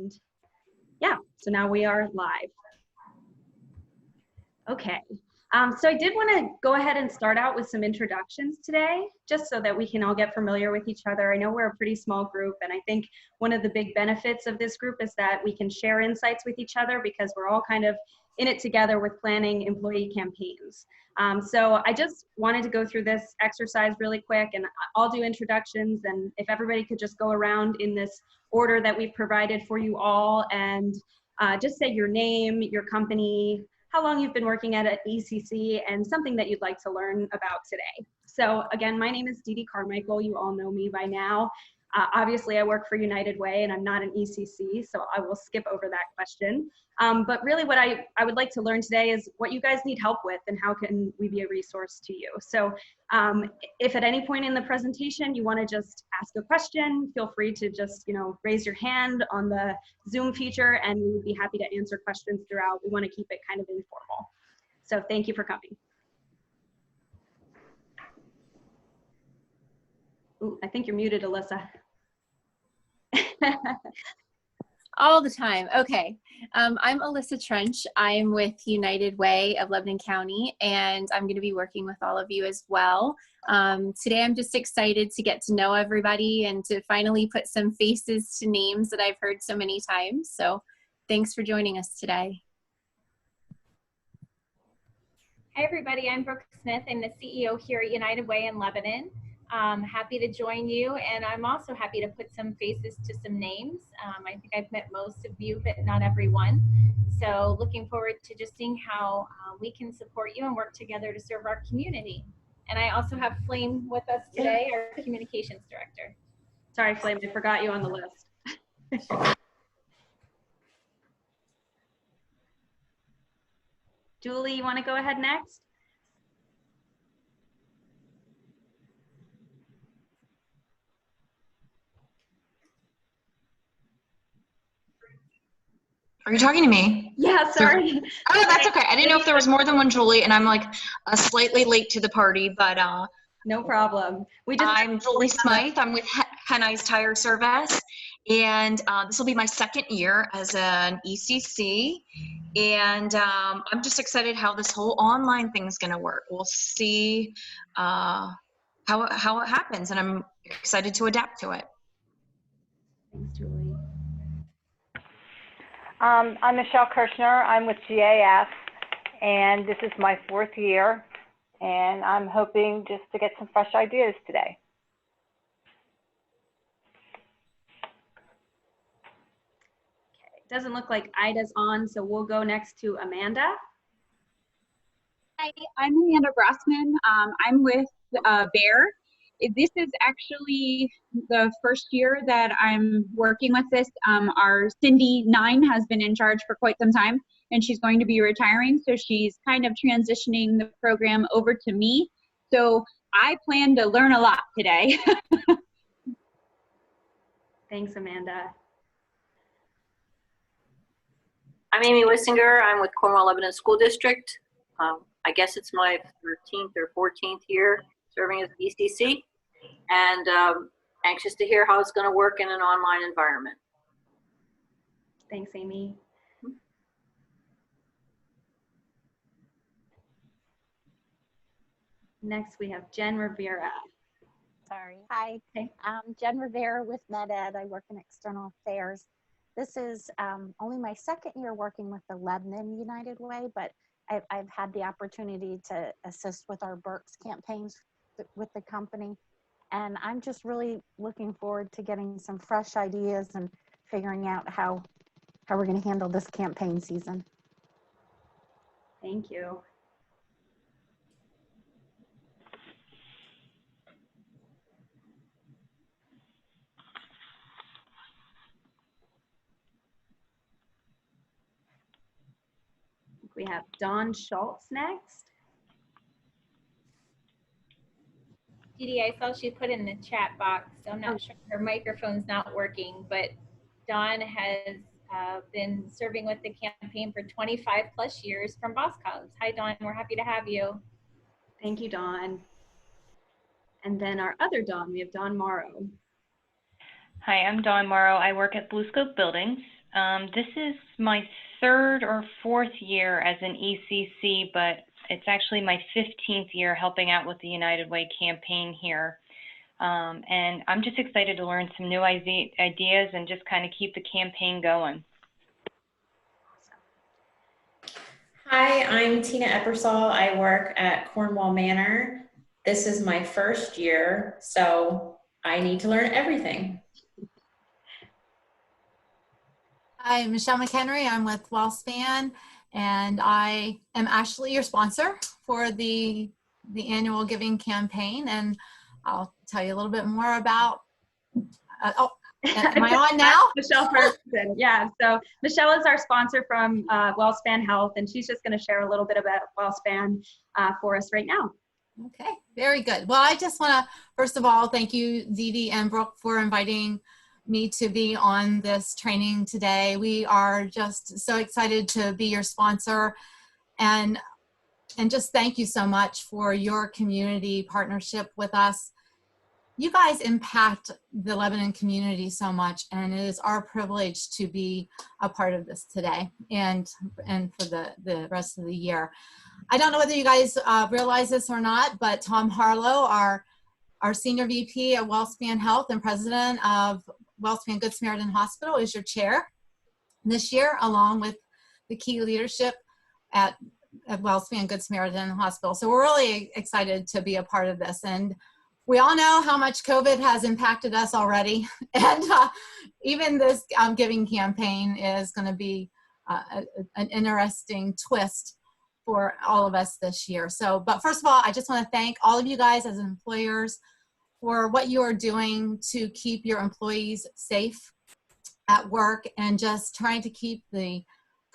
And yeah, so now we are live. Okay, so I did want to go ahead and start out with some introductions today, just so that we can all get familiar with each other. I know we're a pretty small group, and I think one of the big benefits of this group is that we can share insights with each other because we're all kind of in it together with planning employee campaigns. So I just wanted to go through this exercise really quick, and I'll do introductions, and if everybody could just go around in this order that we've provided for you all, and just say your name, your company, how long you've been working at an ECC, and something that you'd like to learn about today. So again, my name is Dee Dee Carmichael. You all know me by now. Obviously, I work for United Way, and I'm not an ECC, so I will skip over that question. But really what I would like to learn today is what you guys need help with and how can we be a resource to you. So if at any point in the presentation you want to just ask a question, feel free to just raise your hand on the Zoom feature, and we would be happy to answer questions throughout. We want to keep it kind of informal. So thank you for coming. Ooh, I think you're muted, Alyssa. All the time. Okay. I'm Alyssa Trench. I'm with United Way of Lebanon County, and I'm going to be working with all of you as well. Today, I'm just excited to get to know everybody and to finally put some faces to names that I've heard so many times. So thanks for joining us today. Hi, everybody. I'm Brooke Smith. I'm the CEO here at United Way in Lebanon. Happy to join you, and I'm also happy to put some faces to some names. I think I've met most of you, but not everyone. So looking forward to just seeing how we can support you and work together to serve our community. And I also have Flame with us today, our communications director. Sorry, Flame, I forgot you on the list. Julie, you want to go ahead next? Are you talking to me? Yeah, sorry. Oh, that's okay. I didn't know if there was more than one Julie, and I'm like slightly late to the party, but no problem. I'm Julie Smythe. I'm with Henni's Tire Service, and this will be my second year as an ECC, and I'm just excited how this whole online thing is going to work. We'll see how it happens, and I'm excited to adapt to it. Thanks, Julie. I'm Michelle Kirshner. I'm with GAF, and this is my 4th year, and I'm hoping just to get some fresh ideas today. Okay, it doesn't look like Ida's on, so we'll go next to Amanda. Hi, I'm Amanda Brossman. I'm with Bear. This is actually the first year that I'm working with this. Our Cindy 9 has been in charge for quite some time, and she's going to be retiring, so she's kind of transitioning the program over to me. So I plan to learn a lot today. Thanks, Amanda. I'm Amy Wissinger. I'm with Cornwall Lebanon School District. I guess it's my 13th or 14th year serving as ECC, and anxious to hear how it's going to work in an online environment. Thanks, Amy. Next, we have Jen Rivera. Sorry. Hi, Hey. Jen Rivera with MedEd. I work in external affairs. This is only my 2nd year working with the Lebanon United Way, but I've had the opportunity to assist with our Burks campaigns with the company. And I'm just really looking forward to getting some fresh ideas and figuring out how we're going to handle this campaign season. Thank you. We have Dawn Schultz next. Dee, I saw she put in the chat box, so I'm not sure her microphone's not working, but Dawn has been serving with the campaign for 25 plus years from Boss Cubs. Hi, Dawn. We're happy to have you. Thank you, Dawn. And then our other Dawn, we have Dawn Morrow. Hi, I'm Dawn Morrow. I work at Blue Scope Buildings. This is my third or fourth year as an ECC, but it's actually my 15th year helping out with the United Way campaign here. And I'm just excited to learn some new ideas and just kind of keep the campaign going. Hi, I'm Tina Eppersall. I work at Cornwall Manor. This is my first year, so I need to learn everything. Hi, Michelle McHenry. I'm with WellSpan, and I am actually your sponsor for the annual giving campaign. And I'll tell you a little bit more about. Am I on now? Michelle Ferguson. Yeah. So Michelle is our sponsor from WellSpan Health, and she's just going to share a little bit about WellSpan for us right now. Okay, very good. Well, I just want to, first of all, thank you, Dee Dee and Brooke, for inviting me to be on this training today. We are just so excited to be your sponsor, and just thank you so much for your community partnership with us. You guys impact the Lebanon community so much, and it is our privilege to be a part of this today and for the rest of the year. I don't know whether you guys realize this or not, but Tom Harlow, our Senior VP at WellSpan Health and President of WellSpan Good Samaritan Hospital, is your chair this year, along with the key leadership at WellSpan Good Samaritan Hospital. So we're really excited to be a part of this. And we all know how much COVID has impacted us already. And even this giving campaign is going to be an interesting twist for all of us this year. So, but first of all, I just want to thank all of you guys as employers for what you are doing to keep your employees safe at work and just trying to keep the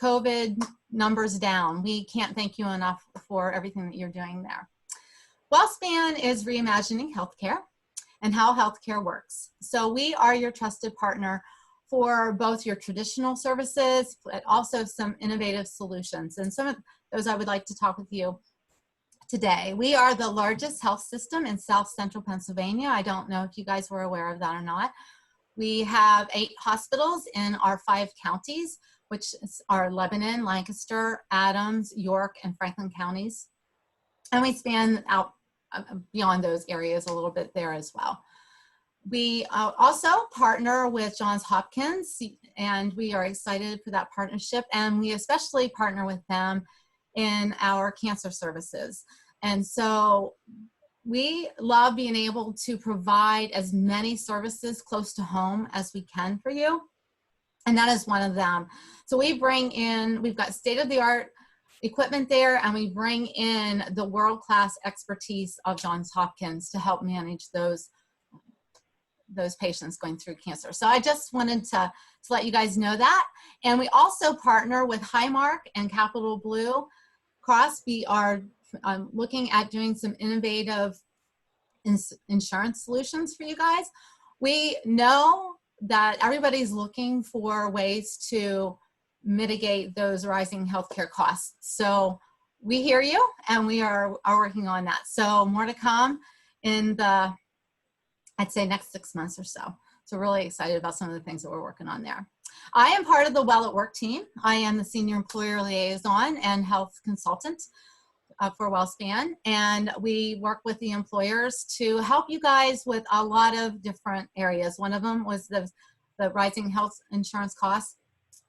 COVID numbers down. We can't thank you enough for everything that you're doing there. WellSpan is reimagining healthcare and how healthcare works. So we are your trusted partner for both your traditional services, but also some innovative solutions. And some of those I would like to talk with you today. We are the largest health system in South Central Pennsylvania. I don't know if you guys were aware of that or not. We have 8 hospitals in our 5 counties, which are Lebanon, Lancaster, Adams, York, and Franklin counties. And we span out beyond those areas a little bit there as well. We also partner with Johns Hopkins, and we are excited for that partnership. And we especially partner with them in our cancer services. And so we love being able to provide as many services close to home as we can for you. And that is one of them. So we've got state-of-the-art equipment there, and we bring in the world-class expertise of Johns Hopkins to help manage those patients going through cancer. So I just wanted to let you guys know that. And we also partner with Highmark and Capital Blue Cross. We are looking at doing some innovative insurance solutions for you guys. We know that everybody's looking for ways to mitigate those rising healthcare costs. So we hear you, and we are working on that. So more to come in the, I'd say, next 6 months or so. So really excited about some of the things that we're working on there. I am part of the Well at Work team. I am the Senior Employer Liaison and Health Consultant for WellSpan, and we work with the employers to help you guys with a lot of different areas. One of them was the rising health insurance costs,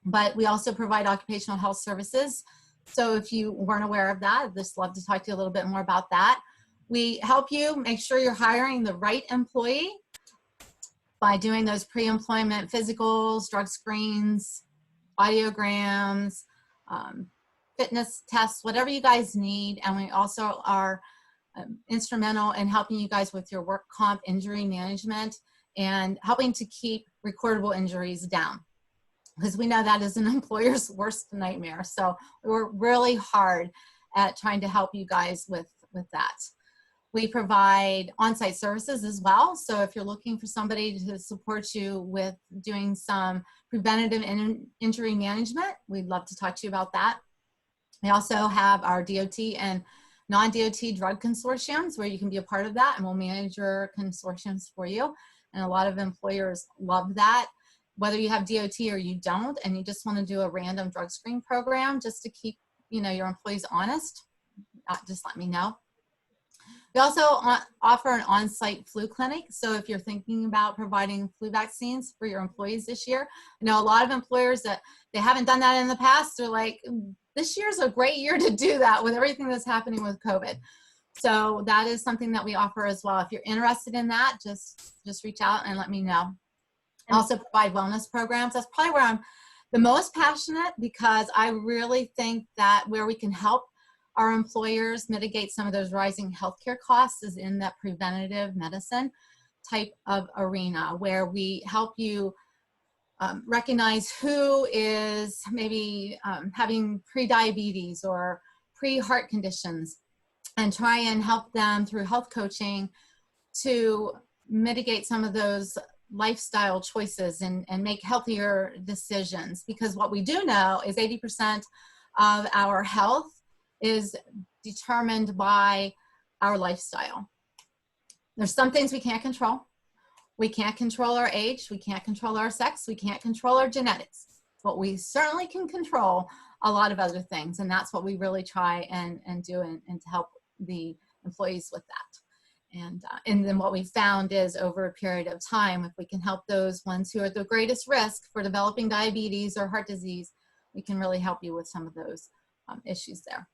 but we also provide occupational health services. So if you weren't aware of that, I'd just love to talk to you a little bit more about that. We help you make sure you're hiring the right employee by doing those pre-employment physicals, drug screens, audiograms, fitness tests, whatever you guys need. And we also are instrumental in helping you guys with your work comp injury management and helping to keep recordable injuries down, because we know that is an employer's worst nightmare. So we work really hard at trying to help you guys with that. We provide on-site services as well. So if you're looking for somebody to support you with doing some preventative injury management, we'd love to talk to you about that. We also have our DOT and non-DOT drug consortiums where you can be a part of that, and we'll manage your consortiums for you. And a lot of employers love that. whether you have DOT or you don't, and you just want to do a random drug screen program just to keep, you know, your employees honest, just let me know. We also offer an on-site flu clinic. So if you're thinking about providing flu vaccines for your employees this year, I know a lot of employers that they haven't done that in the past. They're like, this year's a great year to do that with everything that's happening with COVID. So that is something that we offer as well. If you're interested in that, just reach out and let me know. I also provide wellness programs. That's probably where I'm the most passionate, because I really think that where we can help our employers mitigate some of those rising healthcare costs is in that preventative medicine type of arena, where we help you recognize who is maybe having pre-diabetes or pre-heart conditions, and try and help them through health coaching to mitigate some of those lifestyle choices and make healthier decisions. Because what we do know is 80% of our health is determined by our lifestyle. There's some things we can't control. We can't control our age. We can't control our sex. We can't control our genetics. But we certainly can control a lot of other things. And that's what we really try and do and to help the employees with that. And then what we found is over a period of time, if we can help those ones who are at the greatest risk for developing diabetes or heart disease, we can really help you with some of those issues there.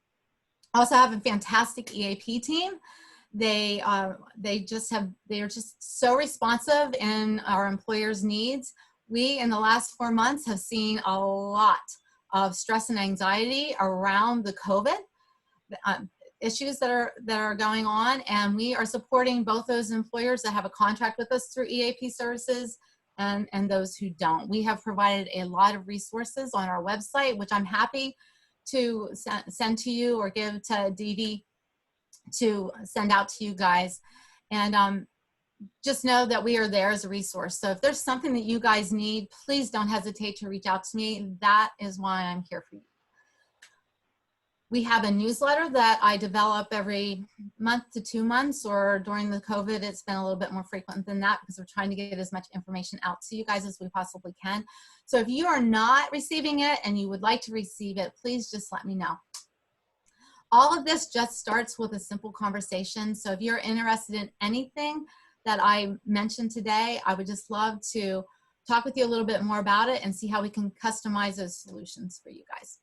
I also have a fantastic EAP team. They are just so responsive in our employers' needs. We, in the last 4 months, have seen a lot of stress and anxiety around the COVID issues that are going on, and we are supporting both those employers that have a contract with us through EAP services and those who don't. We have provided a lot of resources on our website, which I'm happy to send to you or give to Dee Dee to send out to you guys. And just know that we are there as a resource. So if there's something that you guys need, please don't hesitate to reach out to me. That is why I'm here for you. We have a newsletter that I develop every month to 2 months, or during the COVID, it's been a little bit more frequent than that because we're trying to get as much information out to you guys as we possibly can. So if you are not receiving it and you would like to receive it, please just let me know. All of this just starts with a simple conversation. So if you're interested in anything that I mentioned today, I would just love to talk with you a little bit more about it and see how we can customize those solutions for you guys.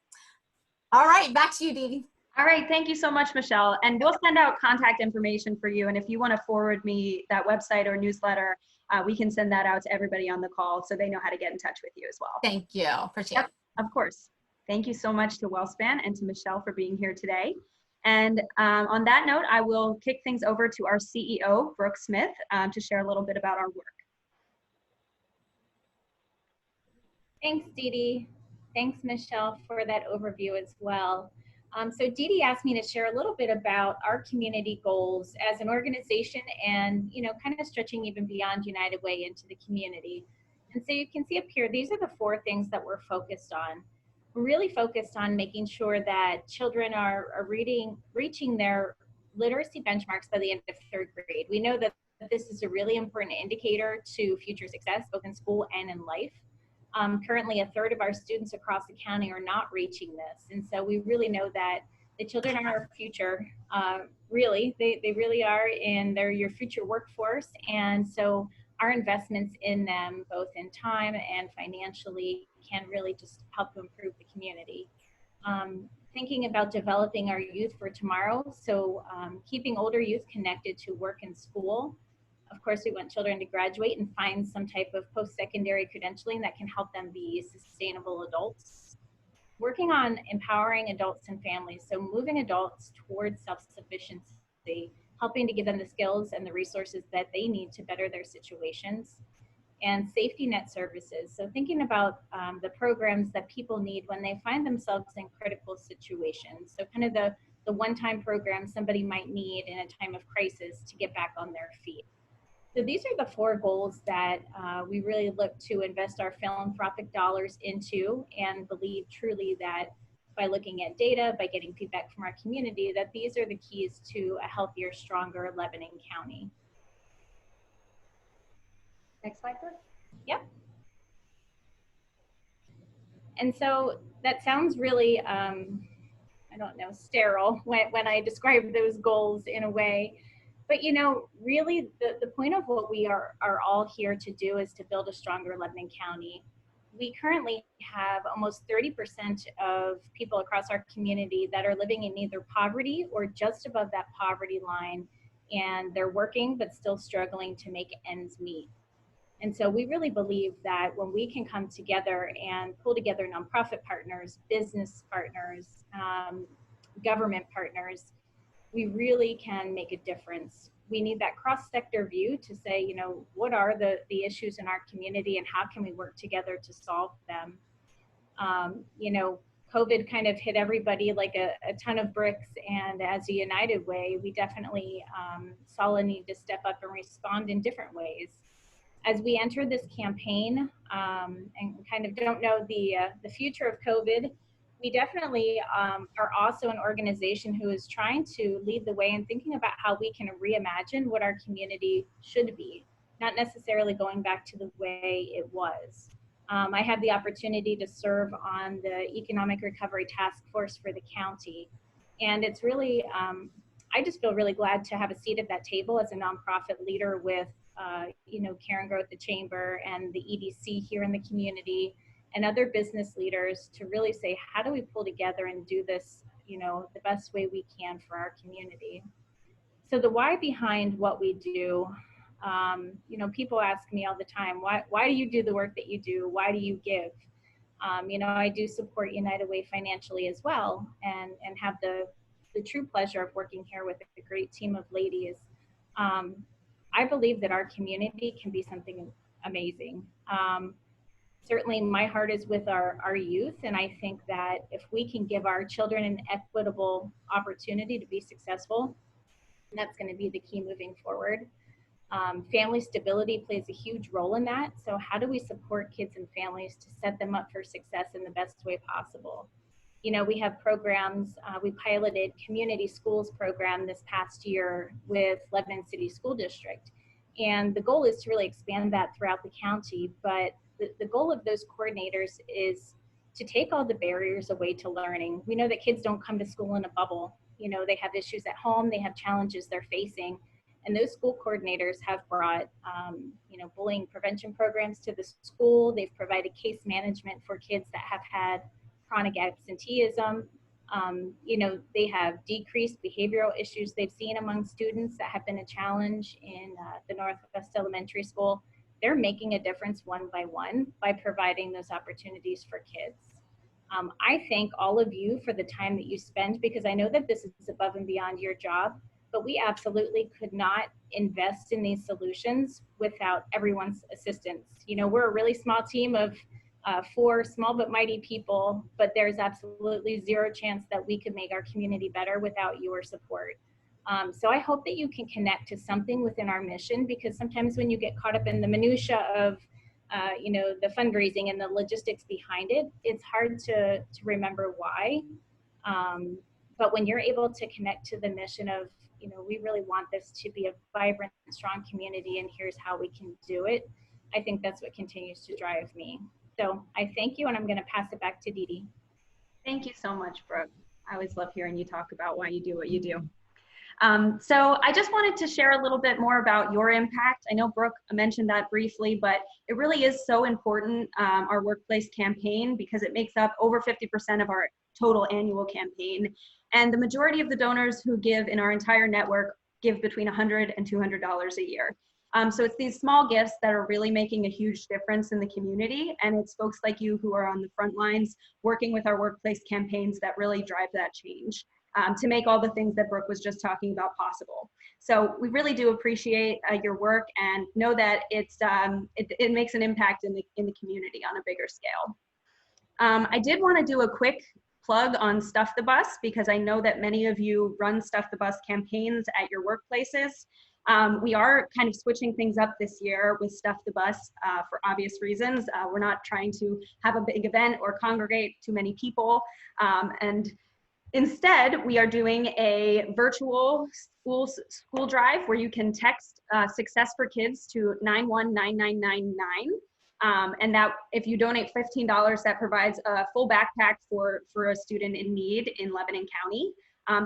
All right, back to you, Dee Dee. All right, thank you so much, Michelle. And we'll send out contact information for you. And if you want to forward me that website or newsletter, we can send that out to everybody on the call so they know how to get in touch with you as well. Thank you. Appreciate it. Of course. Thank you so much to WellSpan and to Michelle for being here today. And on that note, I will kick things over to our CEO, Brooke Smith, to share a little bit about our work. Thanks, Dee Dee. Thanks, Michelle, for that overview as well. So Dee Dee asked me to share a little bit about our community goals as an organization and, you know, kind of stretching even beyond United Way into the community. And so you can see up here, these are the 4 things that we're focused on. We're really focused on making sure that children are reaching their literacy benchmarks by the end of 3rd grade. We know that this is a really important indicator to future success, both in school and in life. Currently, 1/3 of our students across the county are not reaching this. And so we really know that the children are our future, really. They really are, and they're your future workforce. And so our investments in them, both in time and financially, can really just help to improve the community. Thinking about developing our youth for tomorrow, so keeping older youth connected to work and school. Of course, we want children to graduate and find some type of post-secondary credentialing that can help them be sustainable adults. Working on empowering adults and families, so moving adults towards self-sufficiency, helping to give them the skills and the resources that they need to better their situations. And safety net services, so thinking about the programs that people need when they find themselves in critical situations. So kind of the one-time program somebody might need in a time of crisis to get back on their feet. So these are the 4 goals that we really look to invest our philanthropic dollars into, and believe truly that by looking at data, by getting feedback from our community, that these are the keys to a healthier, stronger Lebanon County. Next slide, please. Yep. And so that sounds really, I don't know, sterile when I describe those goals in a way. But really the point of what we are all here to do is to build a stronger Lebanon County. We currently have almost 30% of people across our community that are living in either poverty or just above that poverty line, and they're working but still struggling to make ends meet. And so we really believe that when we can come together and pull together nonprofit partners, business partners, government partners, we really can make a difference. We need that cross-sector view to say, what are the issues in our community and how can we work together to solve them? COVID kind of hit everybody like a ton of bricks, and as a United Way, we definitely saw a need to step up and respond in different ways. As we enter this campaign and kind of don't know the future of COVID, we definitely are also an organization who is trying to lead the way in thinking about how we can reimagine what our community should be, not necessarily going back to the way it was. I had the opportunity to serve on the Economic Recovery Task Force for the county, and it's really, I just feel really glad to have a seat at that table as a nonprofit leader with Karen Grow at the Chamber and the EDC here in the community and other business leaders to really say, how do we pull together and do this, the best way we can for our community? So the why behind what we do, people ask me all the time, why do you do the work that you do? Why do you give? I do support United Way financially as well, and have the true pleasure of working here with a great team of ladies. I believe that our community can be something amazing. Certainly my heart is with our youth, and I think that if we can give our children an equitable opportunity to be successful, that's going to be the key moving forward. Family stability plays a huge role in that. So how do we support kids and families to set them up for success in the best way possible? We have programs, we piloted community schools program this past year with Lebanon City School District. And the goal is to really expand that throughout the county. But the goal of those coordinators is to take all the barriers away to learning. We know that kids don't come to school in a bubble. They have issues at home, they have challenges they're facing. And those school coordinators have brought, bullying prevention programs to the school. They've provided case management for kids that have had chronic absenteeism. They have decreased behavioral issues they've seen among students that have been a challenge in the Northwest Elementary School. They're making a difference one by one by providing those opportunities for kids. I thank all of you for the time that you spend, because I know that this is above and beyond your job, but we absolutely could not invest in these solutions without everyone's assistance. We're a really small team of 4 small but mighty people, but there's absolutely zero chance that we could make our community better without your support. So I hope that you can connect to something within our mission, because sometimes when you get caught up in the minutia of the fundraising and the logistics behind it, it's hard to remember why. But when you're able to connect to the mission of, we really want this to be a vibrant, strong community, and here's how we can do it, I think that's what continues to drive me. So I thank you, and I'm going to pass it back to Dee Dee. Thank you so much, Brooke. I always love hearing you talk about why you do what you do. So I just wanted to share a little bit more about your impact. I know Brooke mentioned that briefly, but it really is so important, our workplace campaign, because it makes up over 50% of our total annual campaign. And the majority of the donors who give in our entire network give between $100 and $200 a year. So it's these small gifts that are really making a huge difference in the community. And it's folks like you who are on the front lines working with our workplace campaigns that really drive that change to make all the things that Brooke was just talking about possible. So we really do appreciate your work, and know that it makes an impact in the community on a bigger scale. I did want to do a quick plug on Stuff the Bus, because I know that many of you run Stuff the Bus campaigns at your workplaces. We are kind of switching things up this year with Stuff the Bus for obvious reasons. We're not trying to have a big event or congregate too many people. And instead, we are doing a virtual school drive where you can text Success for Kids to 919999. And that if you donate $15, that provides a full backpack for a student in need in Lebanon County.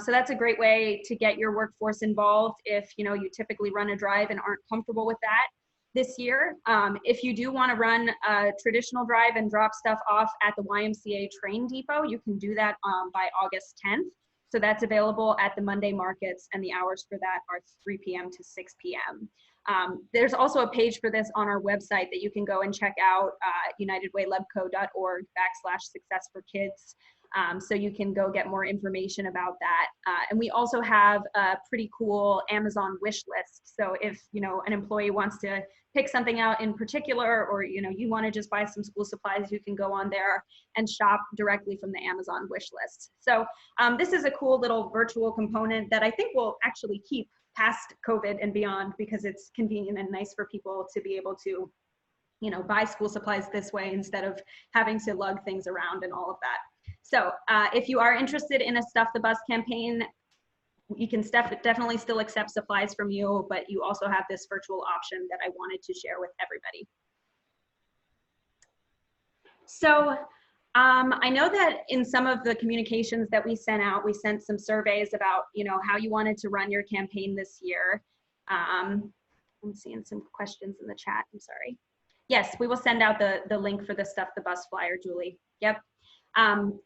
So that's a great way to get your workforce involved if you typically run a drive and aren't comfortable with that this year. If you do want to run a traditional drive and drop stuff off at the YMCA train depot, you can do that by August 10th. So that's available at the Monday markets, and the hours for that are 3 p.m. to 6 p.m. There's also a page for this on our website that you can go and check out, unitedwaylebco.org/success4kids. So you can go get more information about that. And we also have a pretty cool Amazon wish list. So if an employee wants to pick something out in particular, or you want to just buy some school supplies, you can go on there and shop directly from the Amazon wish list. So this is a cool little virtual component that I think will actually keep past COVID and beyond, because it's convenient and nice for people to be able to buy school supplies this way instead of having to lug things around and all of that. So if you are interested in a Stuff the Bus campaign, you can definitely still accept supplies from you, but you also have this virtual option that I wanted to share with everybody. So I know that in some of the communications that we sent out, we sent some surveys about how you wanted to run your campaign this year. I'm seeing some questions in the chat, I'm sorry. Yes, we will send out the link for the Stuff the Bus flyer, Julie. Yep.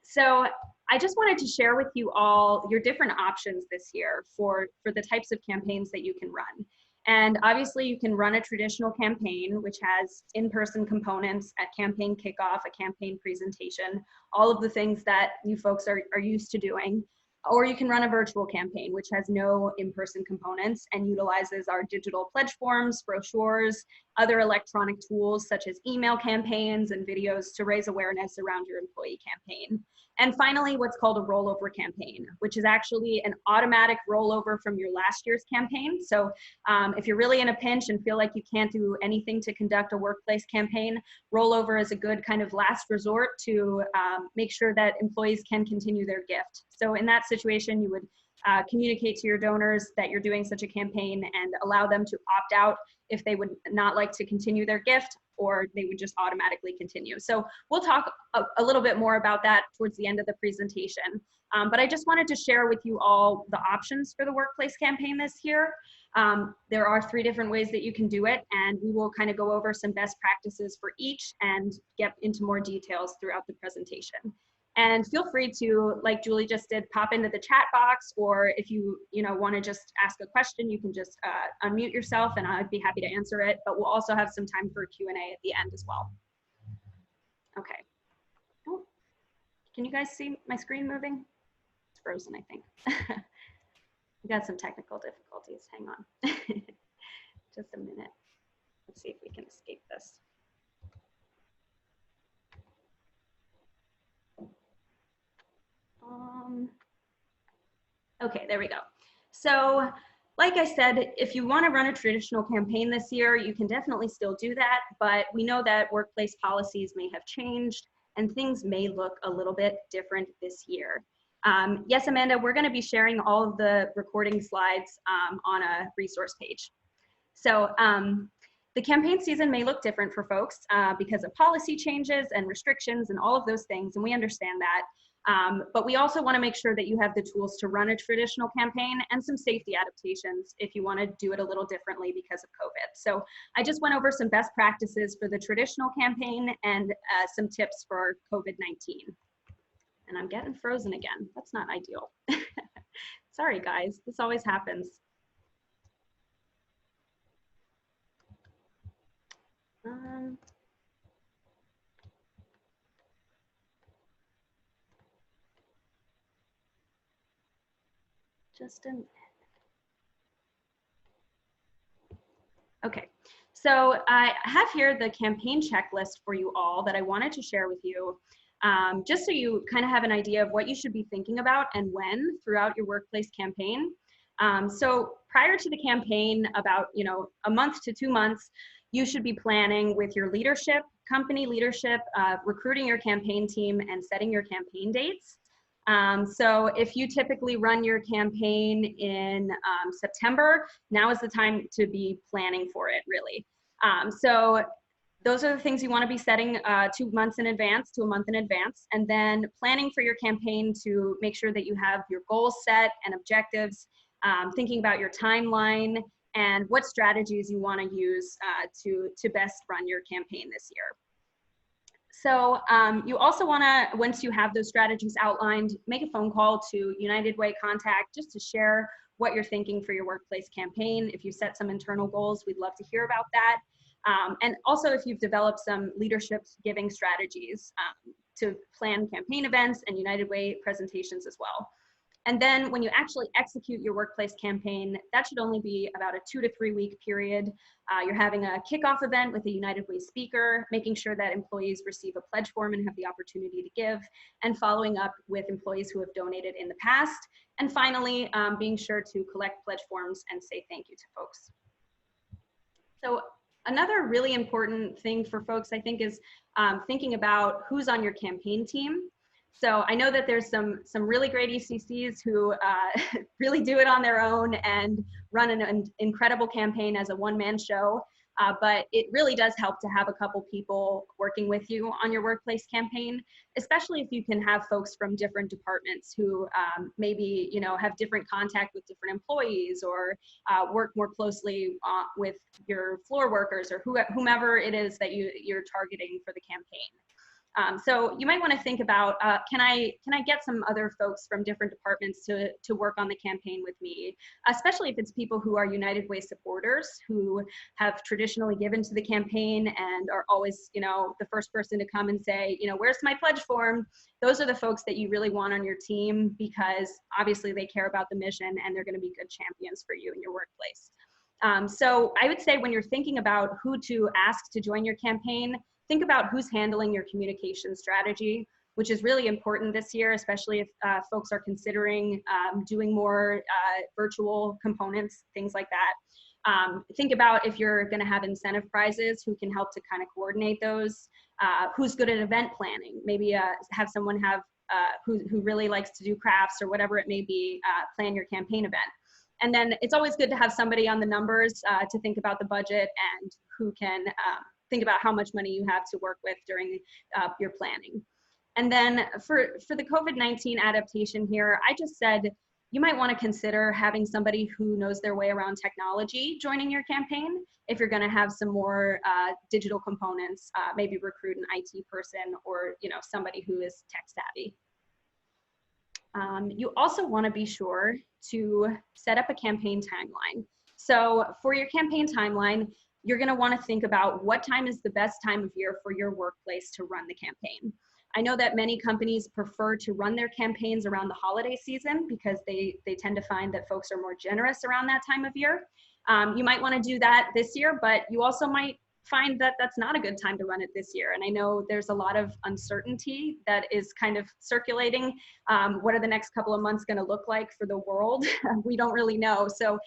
So I just wanted to share with you all your different options this year for the types of campaigns that you can run. And obviously you can run a traditional campaign, which has in-person components at campaign kickoff, a campaign presentation, all of the things that you folks are used to doing. Or you can run a virtual campaign, which has no in-person components and utilizes our digital pledge forms, brochures, other electronic tools such as email campaigns and videos to raise awareness around your employee campaign. And finally, what's called a rollover campaign, which is actually an automatic rollover from your last year's campaign. So if you're really in a pinch and feel like you can't do anything to conduct a workplace campaign, rollover is a good kind of last resort to make sure that employees can continue their gift. So in that situation, you would communicate to your donors that you're doing such a campaign and allow them to opt out if they would not like to continue their gift, or they would just automatically continue. So we'll talk a little bit more about that towards the end of the presentation. But I just wanted to share with you all the options for the workplace campaign this year. There are 3 different ways that you can do it, and we will kind of go over some best practices for each and get into more details throughout the presentation. And feel free to, like Julie just did, pop into the chat box, or if you want to just ask a question, you can just unmute yourself and I'd be happy to answer it. But we'll also have some time for Q&A at the end as well. Okay. Oh, can you guys see my screen moving? It's frozen, I think. We got some technical difficulties. Hang on. Just a minute. Let's see if we can escape this. Okay, there we go. So like I said, if you want to run a traditional campaign this year, you can definitely still do that, but we know that workplace policies may have changed and things may look a little bit different this year. Yes, Amanda, we're going to be sharing all of the recording slides on a resource page. So the campaign season may look different for folks because of policy changes and restrictions and all of those things, and we understand that. But we also want to make sure that you have the tools to run a traditional campaign and some safety adaptations if you want to do it a little differently because of COVID. So I just went over some best practices for the traditional campaign and some tips for COVID-19. And I'm getting frozen again. That's not ideal. Sorry, guys. This always happens. Just a minute. Okay, so I have here the campaign checklist for you all that I wanted to share with you, just so you kind of have an idea of what you should be thinking about and when throughout your workplace campaign. So prior to the campaign, about a month to 2 months, you should be planning with your leadership, company leadership, recruiting your campaign team and setting your campaign dates. So if you typically run your campaign in September, now is the time to be planning for it, really. So those are the things you want to be setting 2 months in advance to a month in advance, and then planning for your campaign to make sure that you have your goals set and objectives, thinking about your timeline and what strategies you want to use to best run your campaign this year. So you also want to, once you have those strategies outlined, make a phone call to United Way contact just to share what you're thinking for your workplace campaign. If you set some internal goals, we'd love to hear about that. And also if you've developed some leadership giving strategies to plan campaign events and United Way presentations as well. And then when you actually execute your workplace campaign, that should only be about a 2 to 3 week period. You're having a kickoff event with a United Way speaker, making sure that employees receive a pledge form and have the opportunity to give, and following up with employees who have donated in the past. And finally, being sure to collect pledge forms and say thank you to folks. So another really important thing for folks, I think, is thinking about who's on your campaign team. So I know that there's some really great ECCs who really do it on their own and run an incredible campaign as a one-man show, but it really does help to have a couple people working with you on your workplace campaign, especially if you can have folks from different departments who maybe, you know, have different contact with different employees, or work more closely with your floor workers, or whomever it is that you're targeting for the campaign. So you might want to think about, can I get some other folks from different departments to work on the campaign with me, especially if it's people who are United Way supporters, who have traditionally given to the campaign and are always, you know, the first person to come and say, you know, where's my pledge form? Those are the folks that you really want on your team, because obviously they care about the mission and they're going to be good champions for you in your workplace. So I would say when you're thinking about who to ask to join your campaign, think about who's handling your communication strategy, which is really important this year, especially if folks are considering doing more virtual components, things like that. Think about if you're going to have incentive prizes, who can help to kind of coordinate those, who's good at event planning, maybe have someone who really likes to do crafts or whatever it may be, plan your campaign event. And then it's always good to have somebody on the numbers to think about the budget and who can think about how much money you have to work with during your planning. And then for the COVID-19 adaptation here, I just said you might want to consider having somebody who knows their way around technology joining your campaign. If you're going to have some more digital components, maybe recruit an IT person, or, you know, somebody who is tech savvy. You also want to be sure to set up a campaign timeline. So for your campaign timeline, you're going to want to think about what time is the best time of year for your workplace to run the campaign. I know that many companies prefer to run their campaigns around the holiday season because they tend to find that folks are more generous around that time of year. You might want to do that this year, but you also might find that that's not a good time to run it this year. And I know there's a lot of uncertainty that is kind of circulating. What are the next couple of months going to look like for the world? We don't really know. So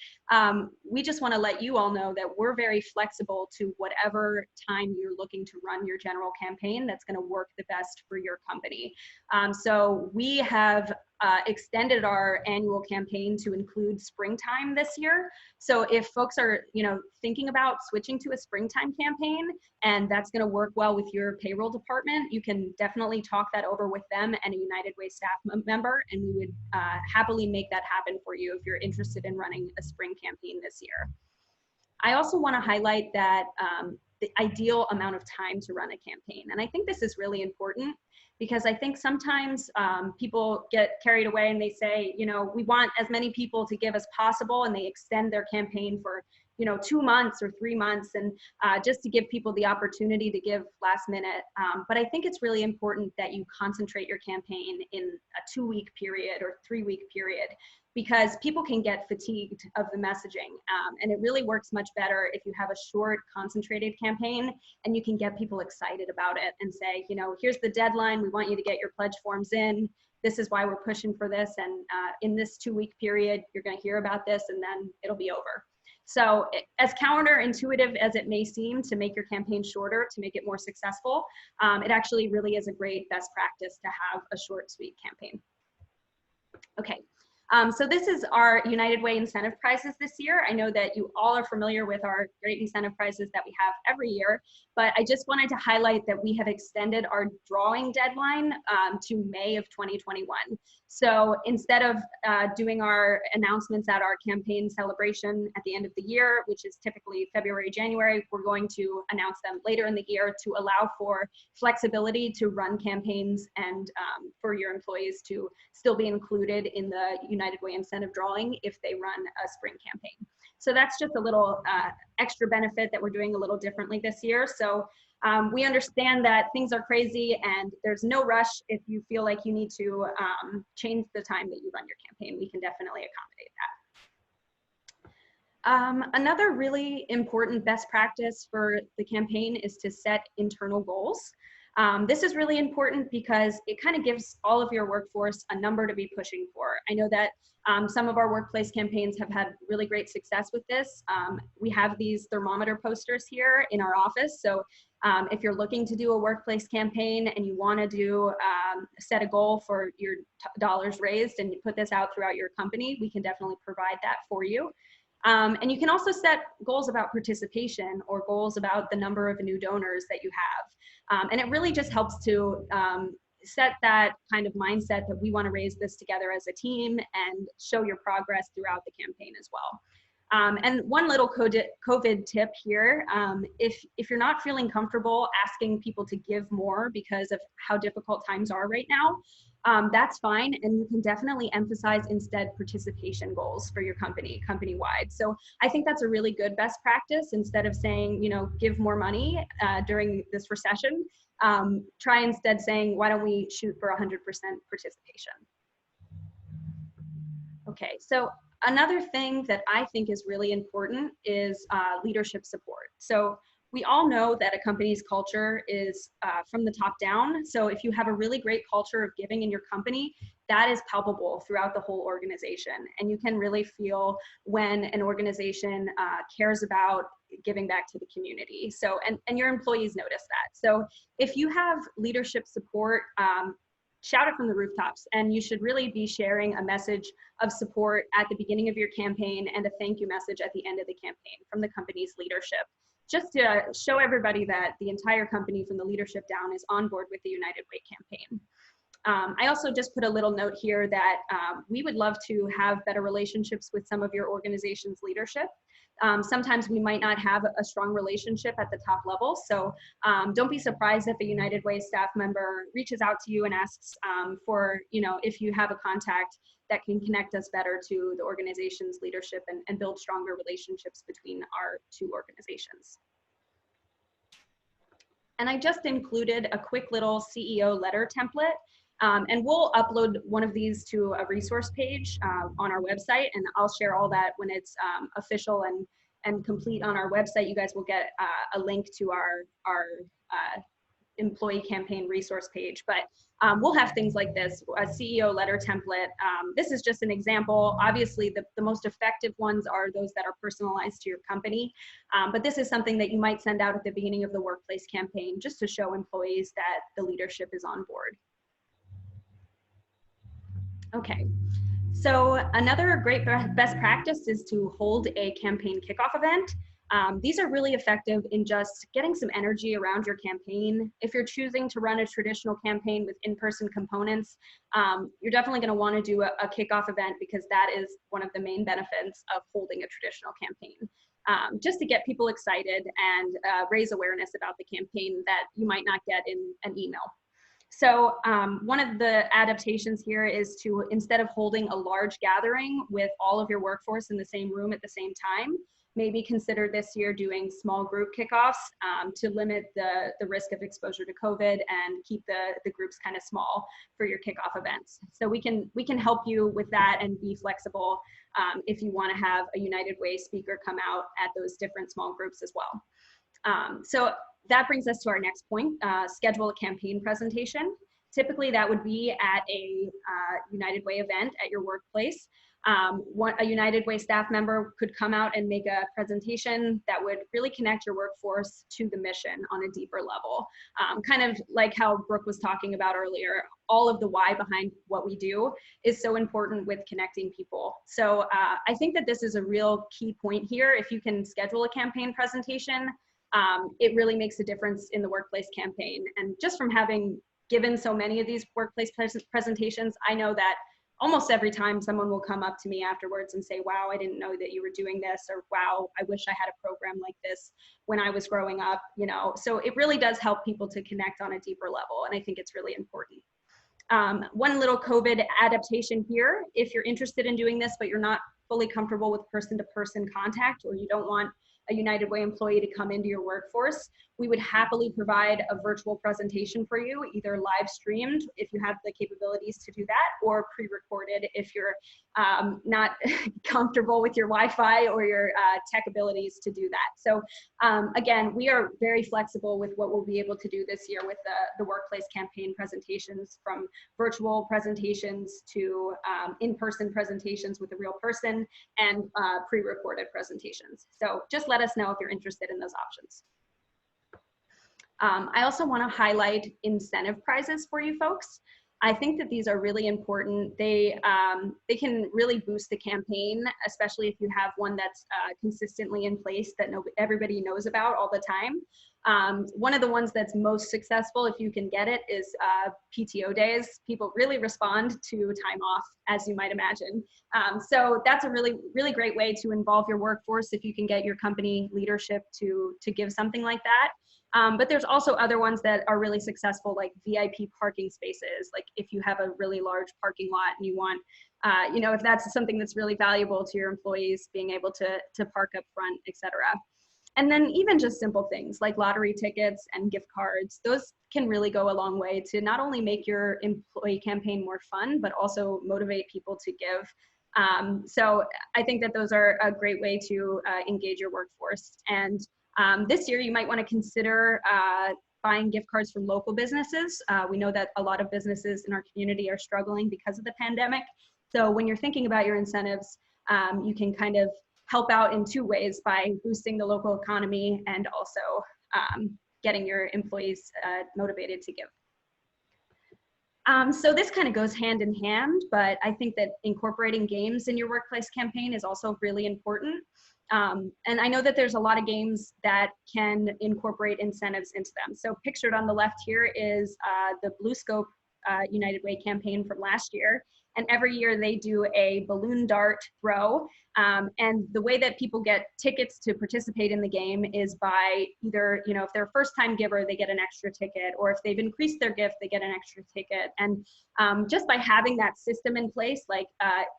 we just want to let you all know that we're very flexible to whatever time you're looking to run your general campaign that's going to work the best for your company. So we have extended our annual campaign to include springtime this year. So if folks are, you know, thinking about switching to a springtime campaign and that's going to work well with your payroll department, you can definitely talk that over with them and a United Way staff member, and we would happily make that happen for you if you're interested in running a spring campaign this year. I also want to highlight that the ideal amount of time to run a campaign. And I think this is really important, because I think sometimes people get carried away and they say, you know, we want as many people to give as possible, and they extend their campaign for, you know, 2 months or 3 months, and just to give people the opportunity to give last minute. But I think it's really important that you concentrate your campaign in a 2-week period or 3-week period, because people can get fatigued of the messaging. And it really works much better if you have a short, concentrated campaign and you can get people excited about it and say, you know, here's the deadline. We want you to get your pledge forms in. This is why we're pushing for this. And in this 2-week period, you're going to hear about this, and then it'll be over. So as counterintuitive as it may seem to make your campaign shorter, to make it more successful, it actually really is a great best practice to have a short, sweet campaign. Okay. So this is our United Way incentive prizes this year. I know that you all are familiar with our great incentive prizes that we have every year, but I just wanted to highlight that we have extended our drawing deadline to May of 2021. So instead of doing our announcements at our campaign celebration at the end of the year, which is typically February, January, we're going to announce them later in the year to allow for flexibility to run campaigns and for your employees to still be included in the United Way incentive drawing if they run a spring campaign. So that's just a little extra benefit that we're doing a little differently this year. So we understand that things are crazy and there's no rush. If you feel like you need to change the time that you run your campaign, we can definitely accommodate that. Another really important best practice for the campaign is to set internal goals. This is really important because it kind of gives all of your workforce a number to be pushing for. I know that some of our workplace campaigns have had really great success with this. We have these thermometer posters here in our office. So if you're looking to do a workplace campaign and you want to do set a goal for your dollars raised and you put this out throughout your company, we can definitely provide that for you. And you can also set goals about participation or goals about the number of new donors that you have. And it really just helps to set that kind of mindset that we want to raise this together as a team and show your progress throughout the campaign as well. And one little COVID tip here, if you're not feeling comfortable asking people to give more because of how difficult times are right now, that's fine. And you can definitely emphasize instead participation goals for your company-wide. So I think that's a really good best practice. Instead of saying, you know, give more money during this recession, try instead saying, why don't we shoot for 100% participation? Okay, so another thing that I think is really important is leadership support. So we all know that a company's culture is from the top down. So if you have a really great culture of giving in your company, that is palpable throughout the whole organization. And you can really feel when an organization cares about giving back to the community. So, and your employees notice that. So if you have leadership support, shout it from the rooftops, and you should really be sharing a message of support at the beginning of your campaign and a thank you message at the end of the campaign from the company's leadership, just to show everybody that the entire company from the leadership down is on board with the United Way campaign. I also just put a little note here that we would love to have better relationships with some of your organization's leadership. Sometimes we might not have a strong relationship at the top level. So don't be surprised if a United Way staff member reaches out to you and asks for, you know, if you have a contact that can connect us better to the organization's leadership and build stronger relationships between our two organizations. And I just included a quick little CEO letter template. And we'll upload one of these to a resource page on our website, and I'll share all that when it's official and complete on our website. You guys will get a link to our employee campaign resource page, but we'll have things like this, a CEO letter template. This is just an example. Obviously, the most effective ones are those that are personalized to your company, but this is something that you might send out at the beginning of the workplace campaign just to show employees that the leadership is on board. Okay, so another great best practice is to hold a campaign kickoff event. These are really effective in just getting some energy around your campaign. If you're choosing to run a traditional campaign with in-person components, you're definitely going to want to do a kickoff event because that is one of the main benefits of holding a traditional campaign. Just to get people excited and raise awareness about the campaign that you might not get in an email. So one of the adaptations here is to, instead of holding a large gathering with all of your workforce in the same room at the same time, maybe consider this year doing small group kickoffs to limit the risk of exposure to COVID and keep the groups kind of small for your kickoff events. So we can help you with that and be flexible if you want to have a United Way speaker come out at those different small groups as well. So that brings us to our next point, schedule a campaign presentation. Typically that would be at a United Way event at your workplace. A United Way staff member could come out and make a presentation that would really connect your workforce to the mission on a deeper level. Kind of like how Brooke was talking about earlier, all of the why behind what we do is so important with connecting people. So I think that this is a real key point here. If you can schedule a campaign presentation, it really makes a difference in the workplace campaign. And just from having given so many of these workplace presentations, I know that almost every time someone will come up to me afterwards and say, wow, I didn't know that you were doing this, or wow, I wish I had a program like this when I was growing up, you know. So it really does help people to connect on a deeper level, and I think it's really important. One little COVID adaptation here, if you're interested in doing this, but you're not fully comfortable with person-to-person contact, or you don't want a United Way employee to come into your workforce, we would happily provide a virtual presentation for you, either live streamed if you have the capabilities to do that, or pre-recorded if you're not comfortable with your Wi-Fi or your tech abilities to do that. So again, we are very flexible with what we'll be able to do this year with the workplace campaign presentations, from virtual presentations to in-person presentations with a real person, and pre-recorded presentations. So just let us know if you're interested in those options. I also want to highlight incentive prizes for you folks. I think that these are really important. They can really boost the campaign, especially if you have one that's consistently in place that everybody knows about all the time. One of the ones that's most successful, if you can get it, is PTO days. People really respond to time off, as you might imagine. So that's a really, really great way to involve your workforce if you can get your company leadership to give something like that. But there's also other ones that are really successful, like VIP parking spaces. Like if you have a really large parking lot and you want, you know, if that's something that's really valuable to your employees, being able to park up front, et cetera. And then even just simple things like lottery tickets and gift cards, those can really go a long way to not only make your employee campaign more fun, but also motivate people to give. So I think that those are a great way to engage your workforce. And this year, you might want to consider buying gift cards from local businesses. We know that a lot of businesses in our community are struggling because of the pandemic. So when you're thinking about your incentives, you can kind of help out in two ways, by boosting the local economy and also getting your employees motivated to give. So this kind of goes hand in hand, but I think that incorporating games in your workplace campaign is also really important. And I know that there's a lot of games that can incorporate incentives into them. So pictured on the left here is the Blue Scope United Way campaign from last year. And every year they do a balloon dart throw. And the way that people get tickets to participate in the game is by either, you know, if they're a first-time giver, they get an extra ticket, or if they've increased their gift, they get an extra ticket. And just by having that system in place, like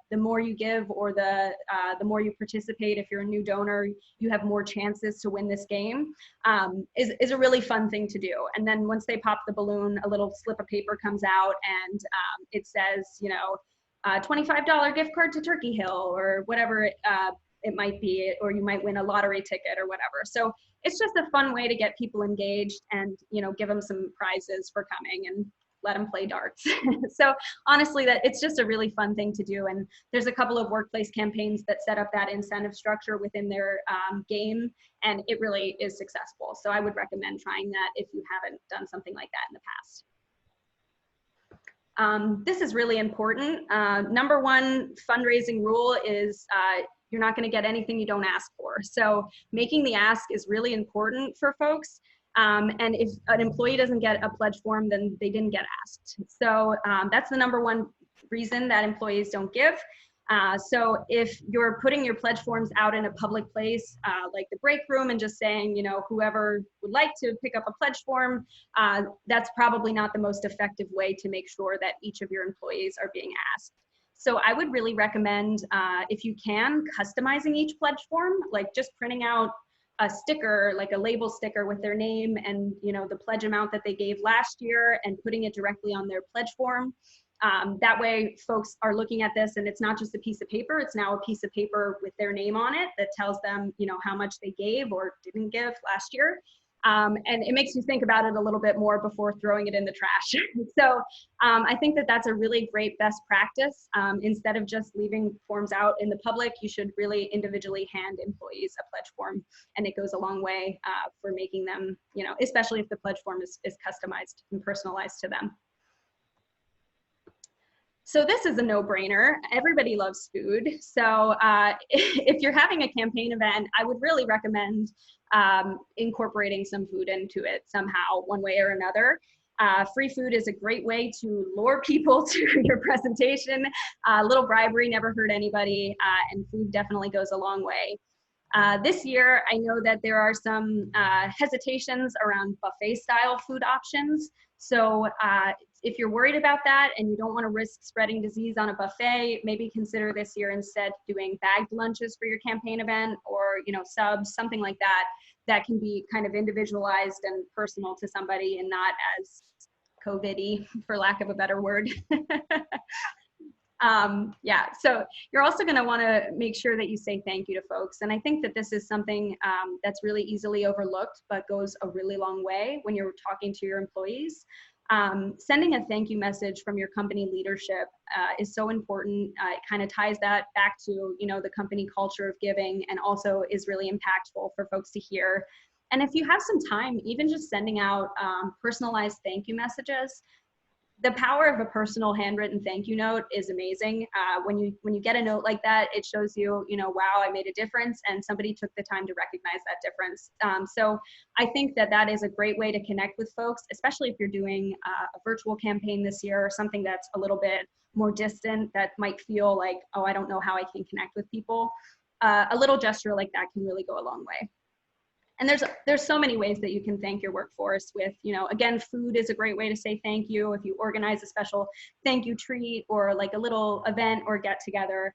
the more you give, or the more you participate, if you're a new donor, you have more chances to win this game, is a really fun thing to do. And then once they pop the balloon, a little slip of paper comes out, and it says, you know, $25 gift card to Turkey Hill, or whatever it might be, or you might win a lottery ticket or whatever. So it's just a fun way to get people engaged and, you know, give them some prizes for coming and let them play darts. So honestly, that it's just a really fun thing to do. And there's a couple of workplace campaigns that set up that incentive structure within their game, and it really is successful. So I would recommend trying that if you haven't done something like that in the past. This is really important. Number one fundraising rule is you're not going to get anything you don't ask for. So making the ask is really important for folks. And if an employee doesn't get a pledge form, then they didn't get asked. So that's the number one reason that employees don't give. So if you're putting your pledge forms out in a public place, like the break room, and just saying, you know, whoever would like to pick up a pledge form, that's probably not the most effective way to make sure that each of your employees are being asked. So I would really recommend, if you can, customizing each pledge form, like just printing out a sticker, like a label sticker with their name and, you know, the pledge amount that they gave last year, and putting it directly on their pledge form. That way folks are looking at this, and it's not just a piece of paper, it's now a piece of paper with their name on it that tells them, you know, how much they gave or didn't give last year. And it makes you think about it a little bit more before throwing it in the trash. So I think that that's a really great best practice. Instead of just leaving forms out in the public, you should really individually hand employees a pledge form, and it goes a long way for making them, especially if the pledge form is customized and personalized to them. So this is a no-brainer. Everybody loves food. So if you're having a campaign event, I would really recommend incorporating some food into it somehow, one way or another. Free food is a great way to lure people to your presentation. A little bribery never hurt anybody, and food definitely goes a long way. This year, I know that there are some hesitations around buffet-style food options. So if you're worried about that and you don't want to risk spreading disease on a buffet, maybe consider this year instead doing bagged lunches for your campaign event, or subs, something like that, that can be kind of individualized and personal to somebody and not as COVID-y, for lack of a better word. Yeah, so you're also going to want to make sure that you say thank you to folks. And I think that this is something that's really easily overlooked, but goes a really long way when you're talking to your employees. Sending a thank you message from your company leadership is so important. It kind of ties that back to, the company culture of giving, and also is really impactful for folks to hear. And if you have some time, even just sending out personalized thank you messages. The power of a personal handwritten thank you note is amazing. When you get a note like that, it shows you, wow, I made a difference, and somebody took the time to recognize that difference. So I think that that is a great way to connect with folks, especially if you're doing a virtual campaign this year, or something that's a little bit more distant, that might feel like, oh, I don't know how I can connect with people. A little gesture like that can really go a long way. And there's so many ways that you can thank your workforce with, again, food is a great way to say thank you. If you organize a special thank you treat, or like a little event or get together,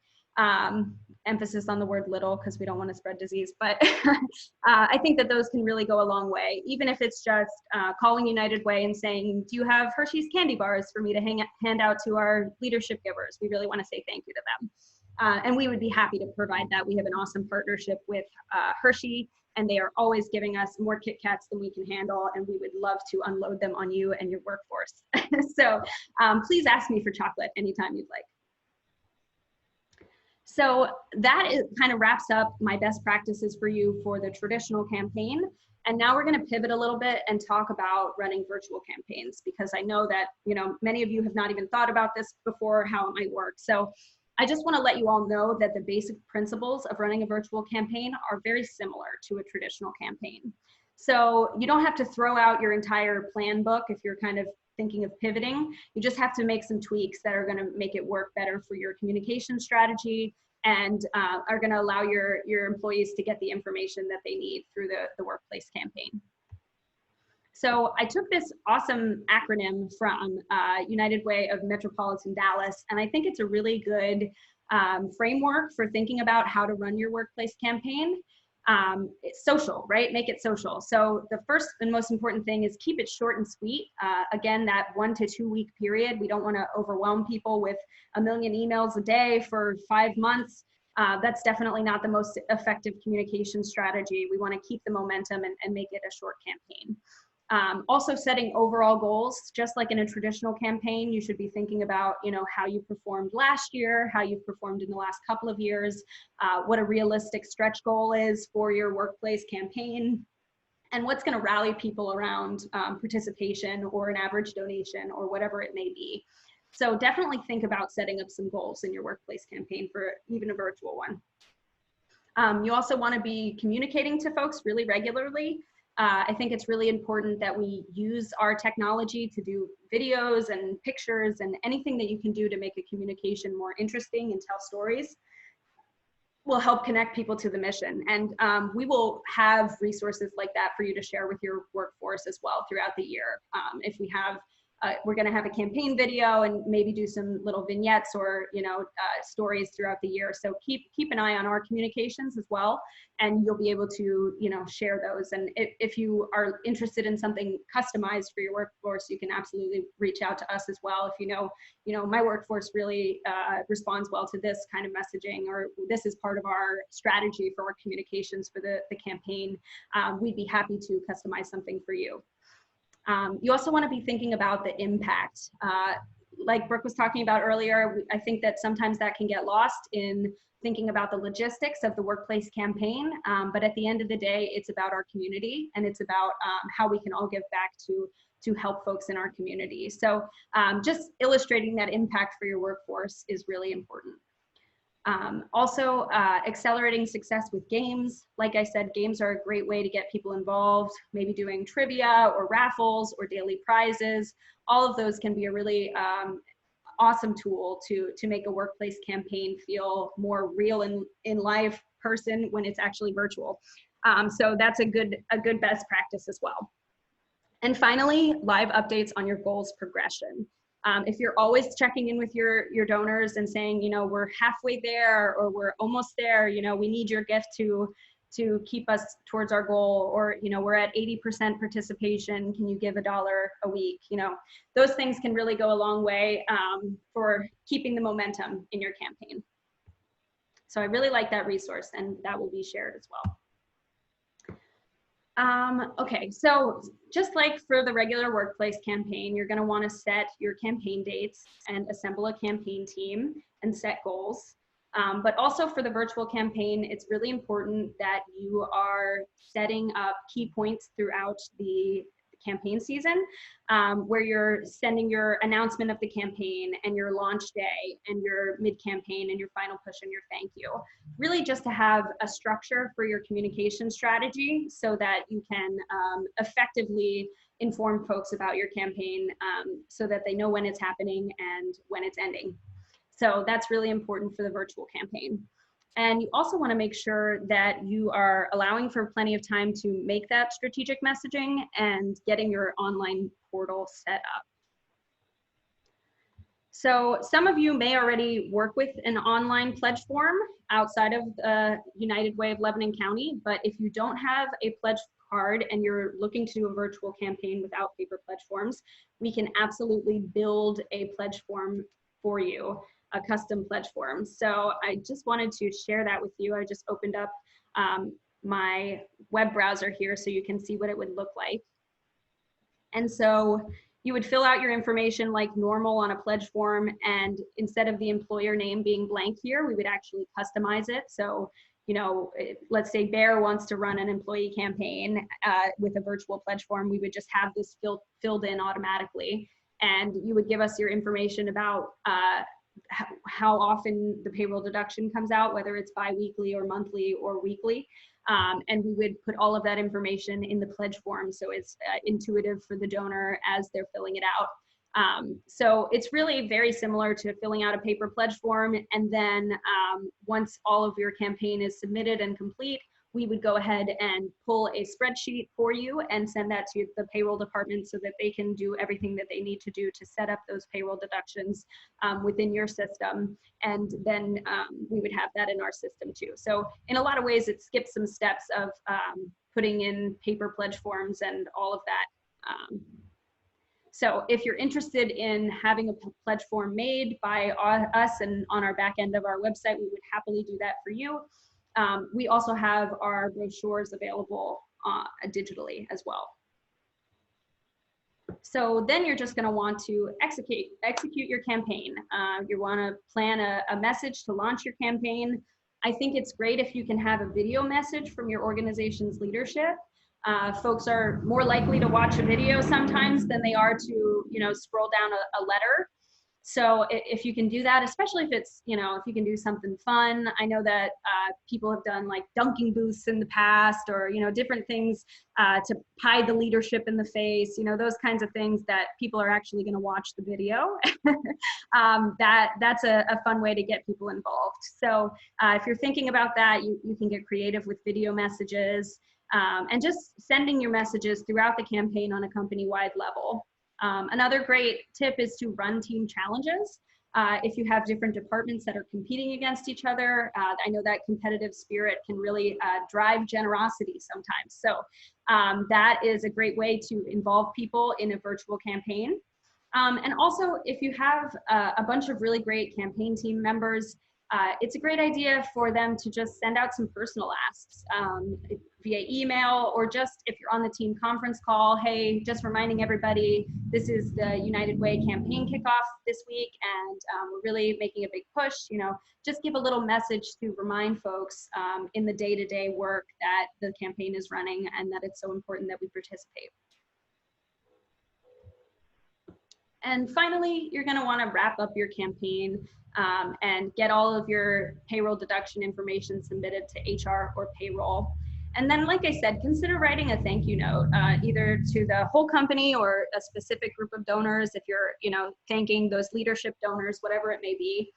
emphasis on the word little because we don't want to spread disease, but I think that those can really go a long way. Even if it's just calling United Way and saying, do you have Hershey's candy bars for me to hand out to our leadership givers? We really want to say thank you to them. And we would be happy to provide that. We have an awesome partnership with Hershey, and they are always giving us more Kit Kats than we can handle, and we would love to unload them on you and your workforce. So please ask me for chocolate anytime you'd like. So that kind of wraps up my best practices for you for the traditional campaign. And now we're going to pivot a little bit and talk about running virtual campaigns, because I know that many of you have not even thought about this before, how it might work. So I just want to let you all know that the basic principles of running a virtual campaign are very similar to a traditional campaign. So you don't have to throw out your entire plan book if you're kind of thinking of pivoting. You just have to make some tweaks that are going to make it work better for your communication strategy, and are going to allow your employees to get the information that they need through the workplace campaign. So I took this awesome acronym from United Way of Metropolitan Dallas, and I think it's a really good framework for thinking about how to run your workplace campaign. It's social, right? Make it social. So the first and most important thing is keep it short and sweet. Again, that 1 to 2 week period, we don't want to overwhelm people with a million emails a day for 5 months. That's definitely not the most effective communication strategy. We want to keep the momentum and make it a short campaign. Also setting overall goals, just like in a traditional campaign, you should be thinking about, how you performed last year, how you've performed in the last couple of years, what a realistic stretch goal is for your workplace campaign, and what's going to rally people around participation or an average donation or whatever it may be. So definitely think about setting up some goals in your workplace campaign for even a virtual one. You also want to be communicating to folks really regularly. I think it's really important that we use our technology to do videos and pictures and anything that you can do to make a communication more interesting and tell stories will help connect people to the mission. And we will have resources like that for you to share with your workforce as well throughout the year. If we have we're going to have a campaign video and maybe do some little vignettes or, stories throughout the year. So keep an eye on our communications as well, and you'll be able to, share those. And if you are interested in something customized for your workforce, you can absolutely reach out to us as well. If my workforce really responds well to this kind of messaging, or this is part of our strategy for our communications for the campaign, we'd be happy to customize something for you. You also want to be thinking about the impact. Like Brooke was talking about earlier, I think that sometimes that can get lost in thinking about the logistics of the workplace campaign. But at the end of the day, it's about our community, and it's about how we can all give back to help folks in our community. So just illustrating that impact for your workforce is really important. Also, accelerating success with games. Like I said, games are a great way to get people involved, maybe doing trivia or raffles or daily prizes. All of those can be a really awesome tool to make a workplace campaign feel more real in life person when it's actually virtual. So that's a good best practice as well. And finally, live updates on your goals progression. If you're always checking in with your donors and saying, we're halfway there or we're almost there, we need your gift to keep us towards our goal, or, we're at 80% participation, can you give $1 a week? Those things can really go a long way for keeping the momentum in your campaign. So I really like that resource, and that will be shared as well. Okay, so just like for the regular workplace campaign, you're going to want to set your campaign dates and assemble a campaign team and set goals. But also for the virtual campaign, it's really important that you are setting up key points throughout the campaign season, where you're sending your announcement of the campaign and your launch day and your mid-campaign and your final push and your thank you. Really just to have a structure for your communication strategy so that you can effectively inform folks about your campaign so that they know when it's happening and when it's ending. So that's really important for the virtual campaign. And you also want to make sure that you are allowing for plenty of time to make that strategic messaging and getting your online portal set up. So some of you may already work with an online pledge form outside of the United Way of Lebanon County, but if you don't have a pledge card and you're looking to do a virtual campaign without paper pledge forms, we can absolutely build a pledge form for you, a custom pledge form. So I just wanted to share that with you. I just opened up my web browser here so you can see what it would look like. And so you would fill out your information like normal on a pledge form, and instead of the employer name being blank here, we would actually customize it. So, let's say Bear wants to run an employee campaign with a virtual pledge form, we would just have this filled in automatically. And you would give us your information about how often the payroll deduction comes out, whether it's bi-weekly or monthly or weekly. And we would put all of that information in the pledge form so it's intuitive for the donor as they're filling it out. So it's really very similar to filling out a paper pledge form. And then once all of your campaign is submitted and complete, we would go ahead and pull a spreadsheet for you and send that to the payroll department so that they can do everything that they need to do to set up those payroll deductions within your system. And then we would have that in our system too. So in a lot of ways, it skips some steps of putting in paper pledge forms and all of that. So if you're interested in having a pledge form made by us and on our back end of our website, we would happily do that for you. We also have our brochures available digitally as well. So then you're just going to want to execute your campaign. You want to plan a message to launch your campaign. I think it's great if you can have a video message from your organization's leadership. Folks are more likely to watch a video sometimes than they are to, scroll down a letter. So if you can do that, especially if it's, if you can do something fun. I know that people have done like dunking booths in the past, or, different things to pie the leadership in the face, those kinds of things that people are actually going to watch the video. That's a fun way to get people involved. So if you're thinking about that, you can get creative with video messages and just sending your messages throughout the campaign on a company-wide level. Another great tip is to run team challenges. If you have different departments that are competing against each other, I know that competitive spirit can really drive generosity sometimes. So that is a great way to involve people in a virtual campaign. And also, if you have a bunch of really great campaign team members, it's a great idea for them to just send out some personal asks via email, or just if you're on the team conference call, hey, just reminding everybody, this is the United Way campaign kickoff this week, and we're really making a big push. You know, just give a little message to remind folks in the day-to-day work that the campaign is running and that it's so important that we participate. And finally, you're going to want to wrap up your campaign and get all of your payroll deduction information submitted to HR or payroll. And then, like I said, consider writing a thank you note, either to the whole company or a specific group of donors. If you're, you know, thanking those leadership donors, whatever it may be.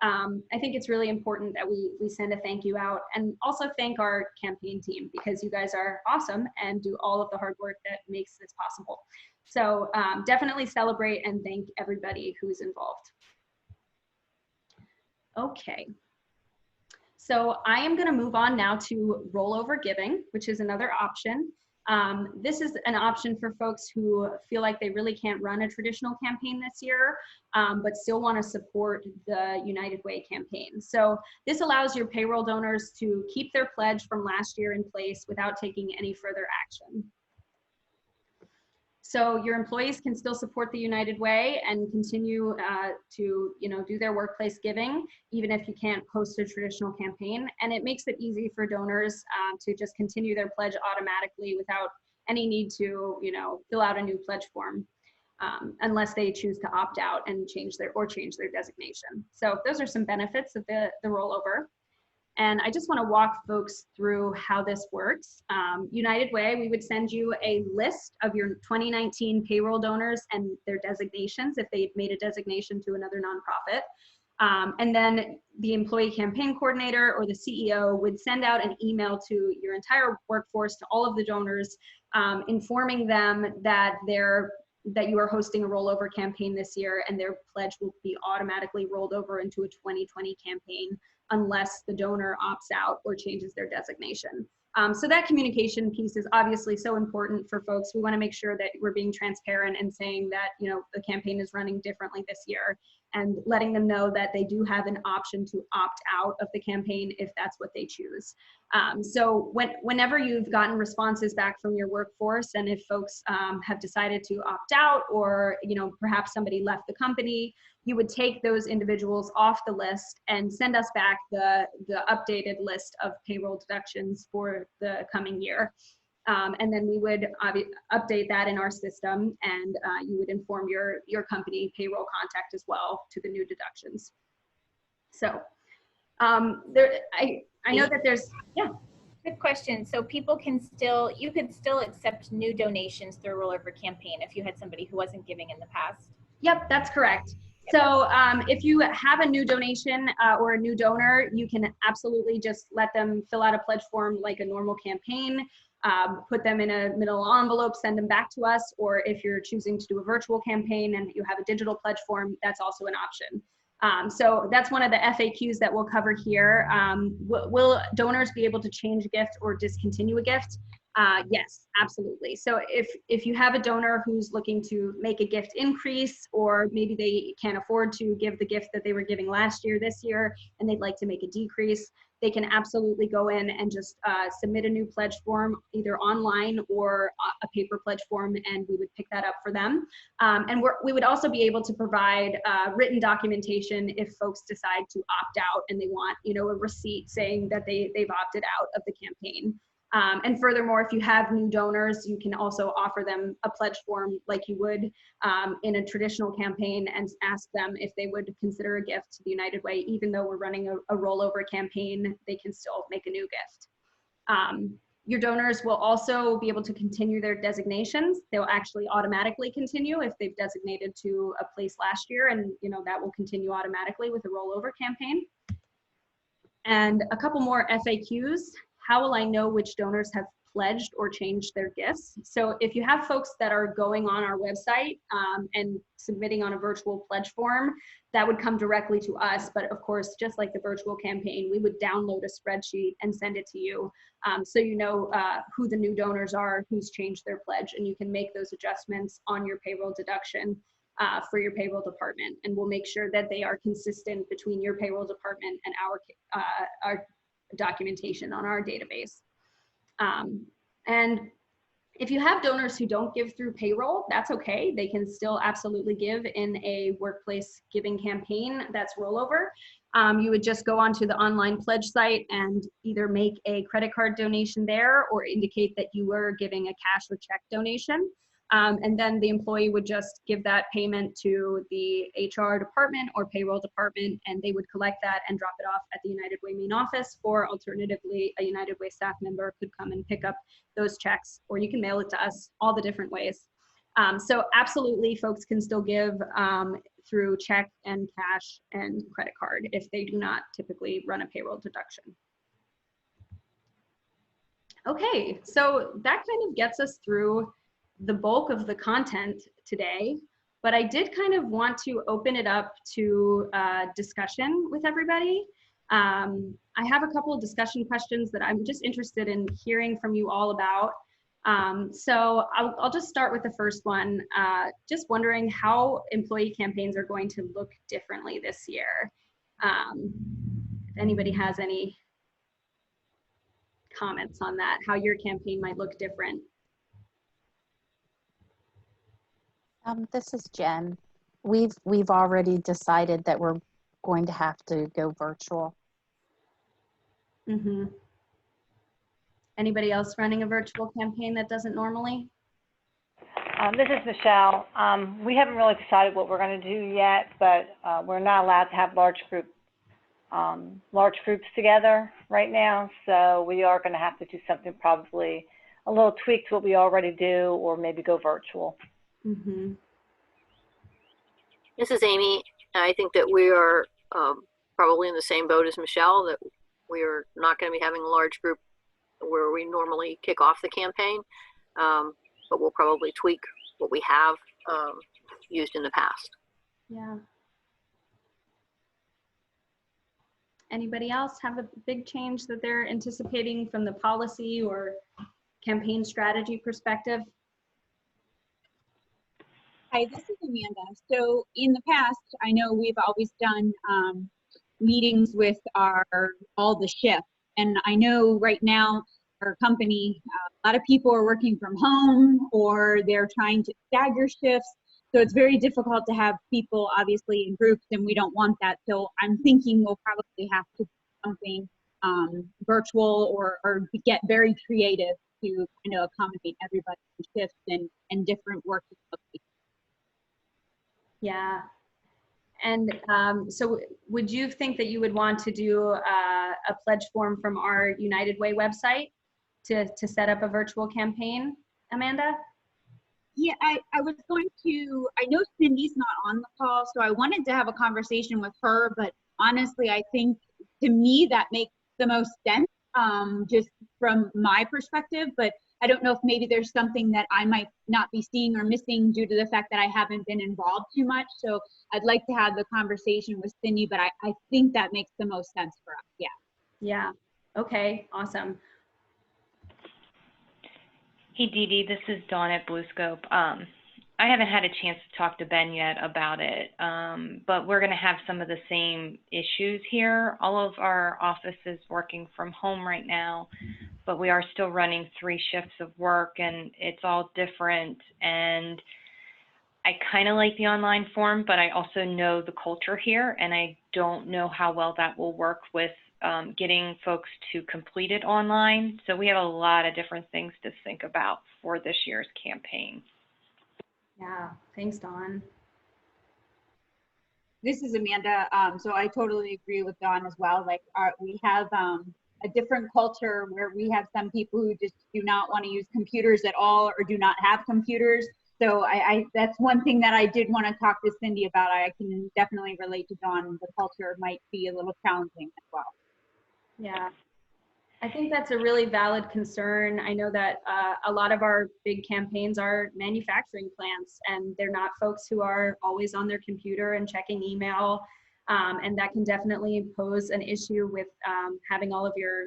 I think it's really important that we send a thank you out, and also thank our campaign team, because you guys are awesome and do all of the hard work that makes this possible. So definitely celebrate and thank everybody who's involved. Okay. So I am going to move on now to rollover giving, which is another option. This is an option for folks who feel like they really can't run a traditional campaign this year, but still want to support the United Way campaign. So this allows your payroll donors to keep their pledge from last year in place without taking any further action. So your employees can still support the United Way and continue to, you know, do their workplace giving, even if you can't host a traditional campaign. And it makes it easy for donors to just continue their pledge automatically without any need to, you know, fill out a new pledge form, unless they choose to opt out and change their designation. So those are some benefits of the rollover. And I just want to walk folks through how this works. United Way, we would send you a list of your 2019 payroll donors and their designations if they've made a designation to another nonprofit. And then the employee campaign coordinator or the CEO would send out an email to your entire workforce, to all of the donors, informing them that you are hosting a rollover campaign this year, and their pledge will be automatically rolled over into a 2020 campaign unless the donor opts out or changes their designation. So that communication piece is obviously so important for folks. We want to make sure that we're being transparent and saying that, you know, the campaign is running differently this year, and letting them know that they do have an option to opt out of the campaign if that's what they choose. So whenever you've gotten responses back from your workforce, and if folks have decided to opt out, or, you know, perhaps somebody left the company, you would take those individuals off the list and send us back the updated list of payroll deductions for the coming year. And then we would update that in our system, and you would inform your company payroll contact as well to the new deductions. So I know that there's, yeah. Good question. So you could still accept new donations through a rollover campaign if you had somebody who wasn't giving in the past? Yep, that's correct. So if you have a new donation or a new donor, you can absolutely just let them fill out a pledge form like a normal campaign, put them in a middle envelope, send them back to us. Or if you're choosing to do a virtual campaign and you have a digital pledge form, that's also an option. So that's one of the FAQs that we'll cover here. Will donors be able to change a gift or discontinue a gift? Yes, absolutely. So if you have a donor who's looking to make a gift increase, or maybe they can't afford to give the gift that they were giving last year this year, and they'd like to make a decrease, they can absolutely go in and just submit a new pledge form, either online or a paper pledge form, and we would pick that up for them. And we would also be able to provide written documentation if folks decide to opt out and they want, you know, a receipt saying that they've opted out of the campaign. And furthermore, if you have new donors, you can also offer them a pledge form like you would in a traditional campaign, and ask them if they would consider a gift to the United Way. Even though we're running a rollover campaign, they can still make a new gift. Your donors will also be able to continue their designations. They'll actually automatically continue if they've designated to a place last year, and you know that will continue automatically with a rollover campaign. And a couple more FAQs. How will I know which donors have pledged or changed their gifts. So if you have folks that are going on our website and submitting on a virtual pledge form, that would come directly to us. But of course, just like the virtual campaign, we would download a spreadsheet and send it to you, so you know who the new donors are, who's changed their pledge, and you can make those adjustments on your payroll deduction for your payroll department. And we'll make sure that they are consistent between your payroll department and our documentation on our database. And if you have donors who don't give through payroll, that's okay. They can still absolutely give in a workplace giving campaign that's rollover. You would just go onto the online pledge site and either make a credit card donation there or indicate that you were giving a cash or check donation. And then the employee would just give that payment to the HR department or payroll department, and they would collect that and drop it off at the United Way main office, or alternatively, a United Way staff member could come and pick up those checks, or you can mail it to us, all the different ways. So absolutely, folks can still give through check and cash and credit card if they do not typically run a payroll deduction. Okay, so that kind of gets us through the bulk of the content today, but I did kind of want to open it up to discussion with everybody. I have a couple of discussion questions that I'm just interested in hearing from you all about. So I'll just start with the first one. Just wondering how employee campaigns are going to look differently this year. If anybody has any comments on that, how your campaign might look different. This is Jen. We've already decided that we're going to have to go virtual. Mm-hmm. Anybody else running a virtual campaign that doesn't normally? This is Michelle. We haven't really decided what we're going to do yet, but we're not allowed to have large groups together right now. So we are going to have to do something, probably a little tweak to what we already do, or maybe go virtual. Mm-hmm. This is Amy. I think that we are probably in the same boat as Michelle, that we are not going to be having a large group where we normally kick off the campaign, but we'll probably tweak what we have used in the past. Yeah. Anybody else have a big change that they're anticipating from the policy or campaign strategy perspective? Hi, this is Amanda. So in the past, I know we've always done meetings with all the shifts. And I know right now, our company, a lot of people are working from home, or they're trying to stagger shifts. So it's very difficult to have people obviously in groups, and we don't want that. So I'm thinking we'll probably have to do something virtual or get very creative to kind of accommodate everybody's shifts and different working locations. Yeah. And so would you think that you would want to do a pledge form from our United Way website to set up a virtual campaign, Amanda? Yeah, I was going to, I know Cindy's not on the call, so I wanted to have a conversation with her, but honestly, I think to me that makes the most sense, just from my perspective, but I don't know if maybe there's something that I might not be seeing or missing due to the fact that I haven't been involved too much. So I'd like to have the conversation with Cindy, but I think that makes the most sense for us. Yeah. Yeah. Okay. Awesome. Hey, Dee Dee, this is Dawn at BlueScope. I haven't had a chance to talk to Ben yet about it, but we're going to have some of the same issues here. All of our office is working from home right now, but we are still running 3 shifts of work, and it's all different. And I kind of like the online form, but I also know the culture here, and I don't know how well that will work with getting folks to complete it online. So we have a lot of different things to think about for this year's campaign. Yeah, thanks, Dawn. This is Amanda. So I totally agree with Dawn as well. Like we have a different culture where we have some people who just do not want to use computers at all or do not have computers. So that's one thing that I did want to talk to Cindy about. I can definitely relate to Dawn. The culture might be a little challenging as well. Yeah. I think that's a really valid concern. I know that a lot of our big campaigns are manufacturing plants, and they're not folks who are always on their computer and checking email. And that can definitely pose an issue with having all of your,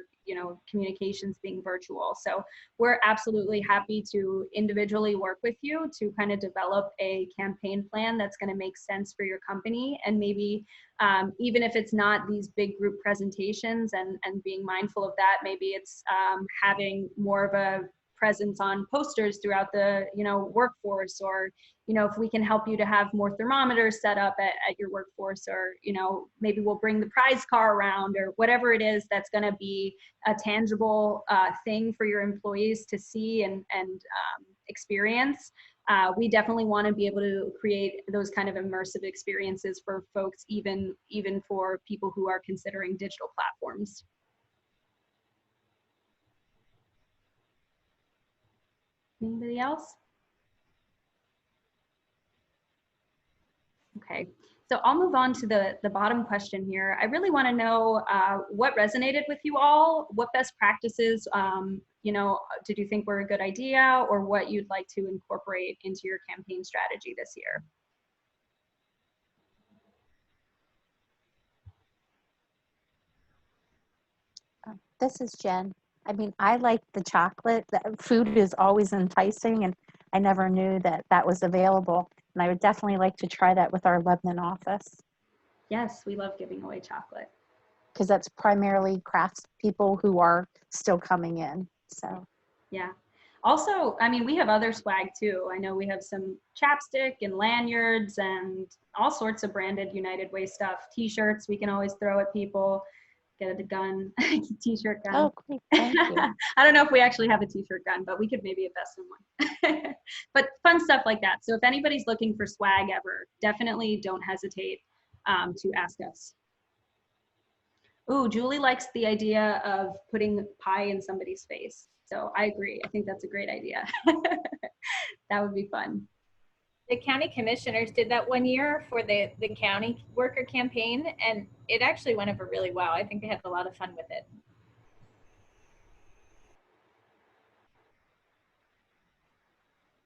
communications being virtual. So we're absolutely happy to individually work with you to kind of develop a campaign plan that's going to make sense for your company. And maybe even if it's not these big group presentations and being mindful of that, maybe it's having more of a presence on posters throughout the workforce, or if we can help you to have more thermometers set up at your workforce, or maybe we'll bring the prize car around, or whatever it is that's going to be a tangible thing for your employees to see and experience. We definitely want to be able to create those kind of immersive experiences for folks, even for people who are considering digital platforms. Anybody else? Okay, so I'll move on to the bottom question here. I really want to know what resonated with you all, what best practices, did you think were a good idea, or what you'd like to incorporate into your campaign strategy this year? This is Jen. I mean, I like the chocolate. The food is always enticing, and I never knew that that was available. And I would definitely like to try that with our Lebanon office. Yes, we love giving away chocolate. Because that's primarily crafts people who are still coming in, so. Yeah. Also, I mean, we have other swag too. I know we have some chapstick and lanyards and all sorts of branded United Way stuff. T-shirts we can always throw at people. Get a gun, t-shirt gun. Oh, great, thank you. I don't know if we actually have a t-shirt gun, but we could maybe invest in one. But fun stuff like that. So if anybody's looking for swag ever, definitely don't hesitate to ask us. Ooh, Julie likes the idea of putting pie in somebody's face. So I agree. I think that's a great idea. That would be fun. The county commissioners did that one year for the county worker campaign, and it actually went over really well. I think they had a lot of fun with it.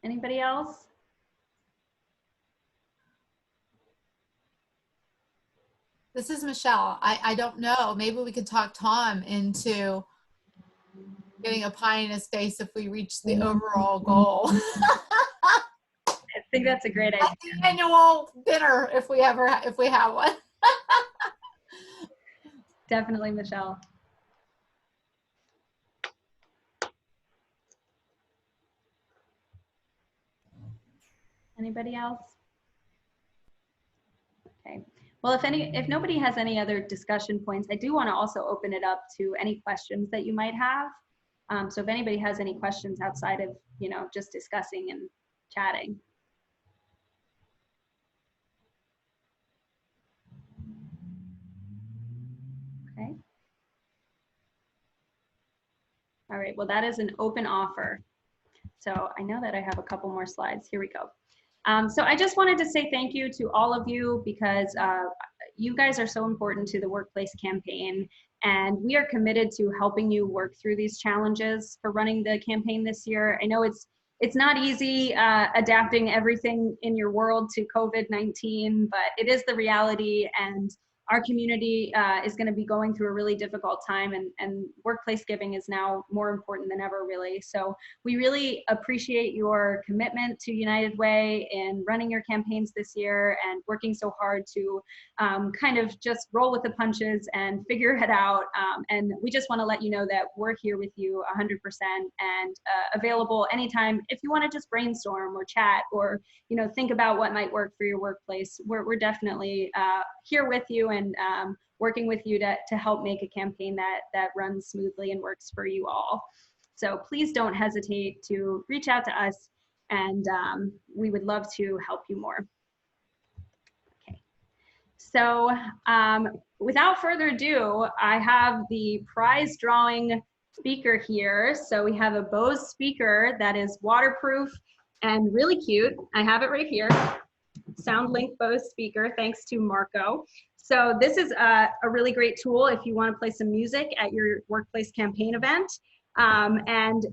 Anybody else? This is Michelle. I don't know. Maybe we could talk Tom into getting a pie in his face if we reach the overall goal. I think that's a great idea. At the annual dinner, if we have one. Definitely, Michelle. Anybody else? Okay. Well, if nobody has any other discussion points, I do want to also open it up to any questions that you might have. So if anybody has any questions outside of, just discussing and chatting. Okay. All right, well, that is an open offer. So I know that I have a couple more slides. Here we go. So I just wanted to say thank you to all of you, because you guys are so important to the workplace campaign, and we are committed to helping you work through these challenges for running the campaign this year. I know it's not easy adapting everything in your world to COVID-19, but it is the reality, and our community is going to be going through a really difficult time, and workplace giving is now more important than ever, really. So we really appreciate your commitment to United Way in running your campaigns this year and working so hard to kind of just roll with the punches and figure it out. And we just want to let you know that we're here with you 100% and available anytime if you want to just brainstorm or chat or think about what might work for your workplace. We're definitely here with you and working with you to help make a campaign that runs smoothly and works for you all. So please don't hesitate to reach out to us, and we would love to help you more. Okay. So without further ado, I have the prize drawing speaker here. So we have a Bose speaker that is waterproof and really cute. I have it right here. SoundLink Bose speaker, thanks to Marco. So this is a really great tool if you want to play some music at your workplace campaign event. And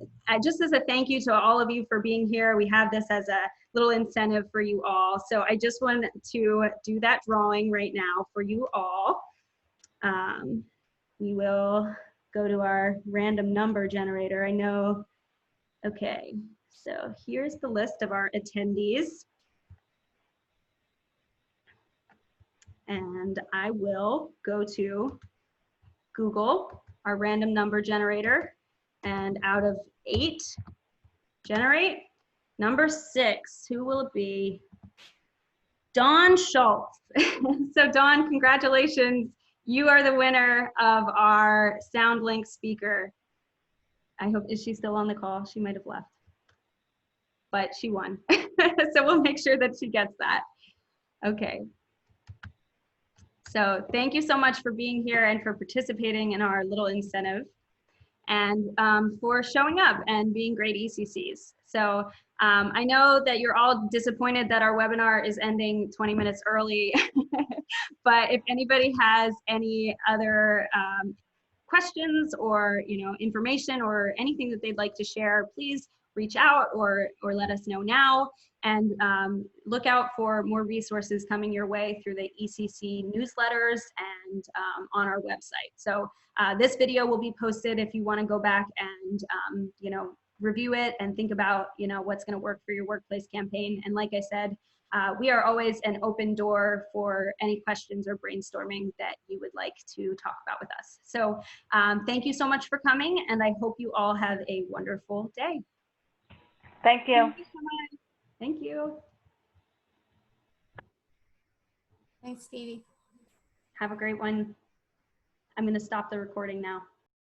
just as a thank you to all of you for being here, we have this as a little incentive for you all. So I just wanted to do that drawing right now for you all. We will go to our random number generator. I know, okay, so here's the list of our attendees. And I will go to Google, our random number generator, and out of 8, generate number 6. Who will it be? Dawn Schultz. So Dawn, congratulations. You are the winner of our SoundLink speaker. I hope, is she still on the call? She might have left, but she won. So we'll make sure that she gets that. Okay. So thank you so much for being here and for participating in our little incentive, and for showing up and being great ECCs. So I know that you're all disappointed that our webinar is ending 20 minutes early, but if anybody has any other questions or information or anything that they'd like to share, please reach out or let us know now. And look out for more resources coming your way through the ECC newsletters and on our website. So this video will be posted if you want to go back and review it and think about what's going to work for your workplace campaign. And like I said, we are always an open door for any questions or brainstorming that you would like to talk about with us. So thank you so much for coming, and I hope you all have a wonderful day. Thank you. Thank you so much. Thank you. Thanks, Stevie. Have a great one. I'm going to stop the recording now.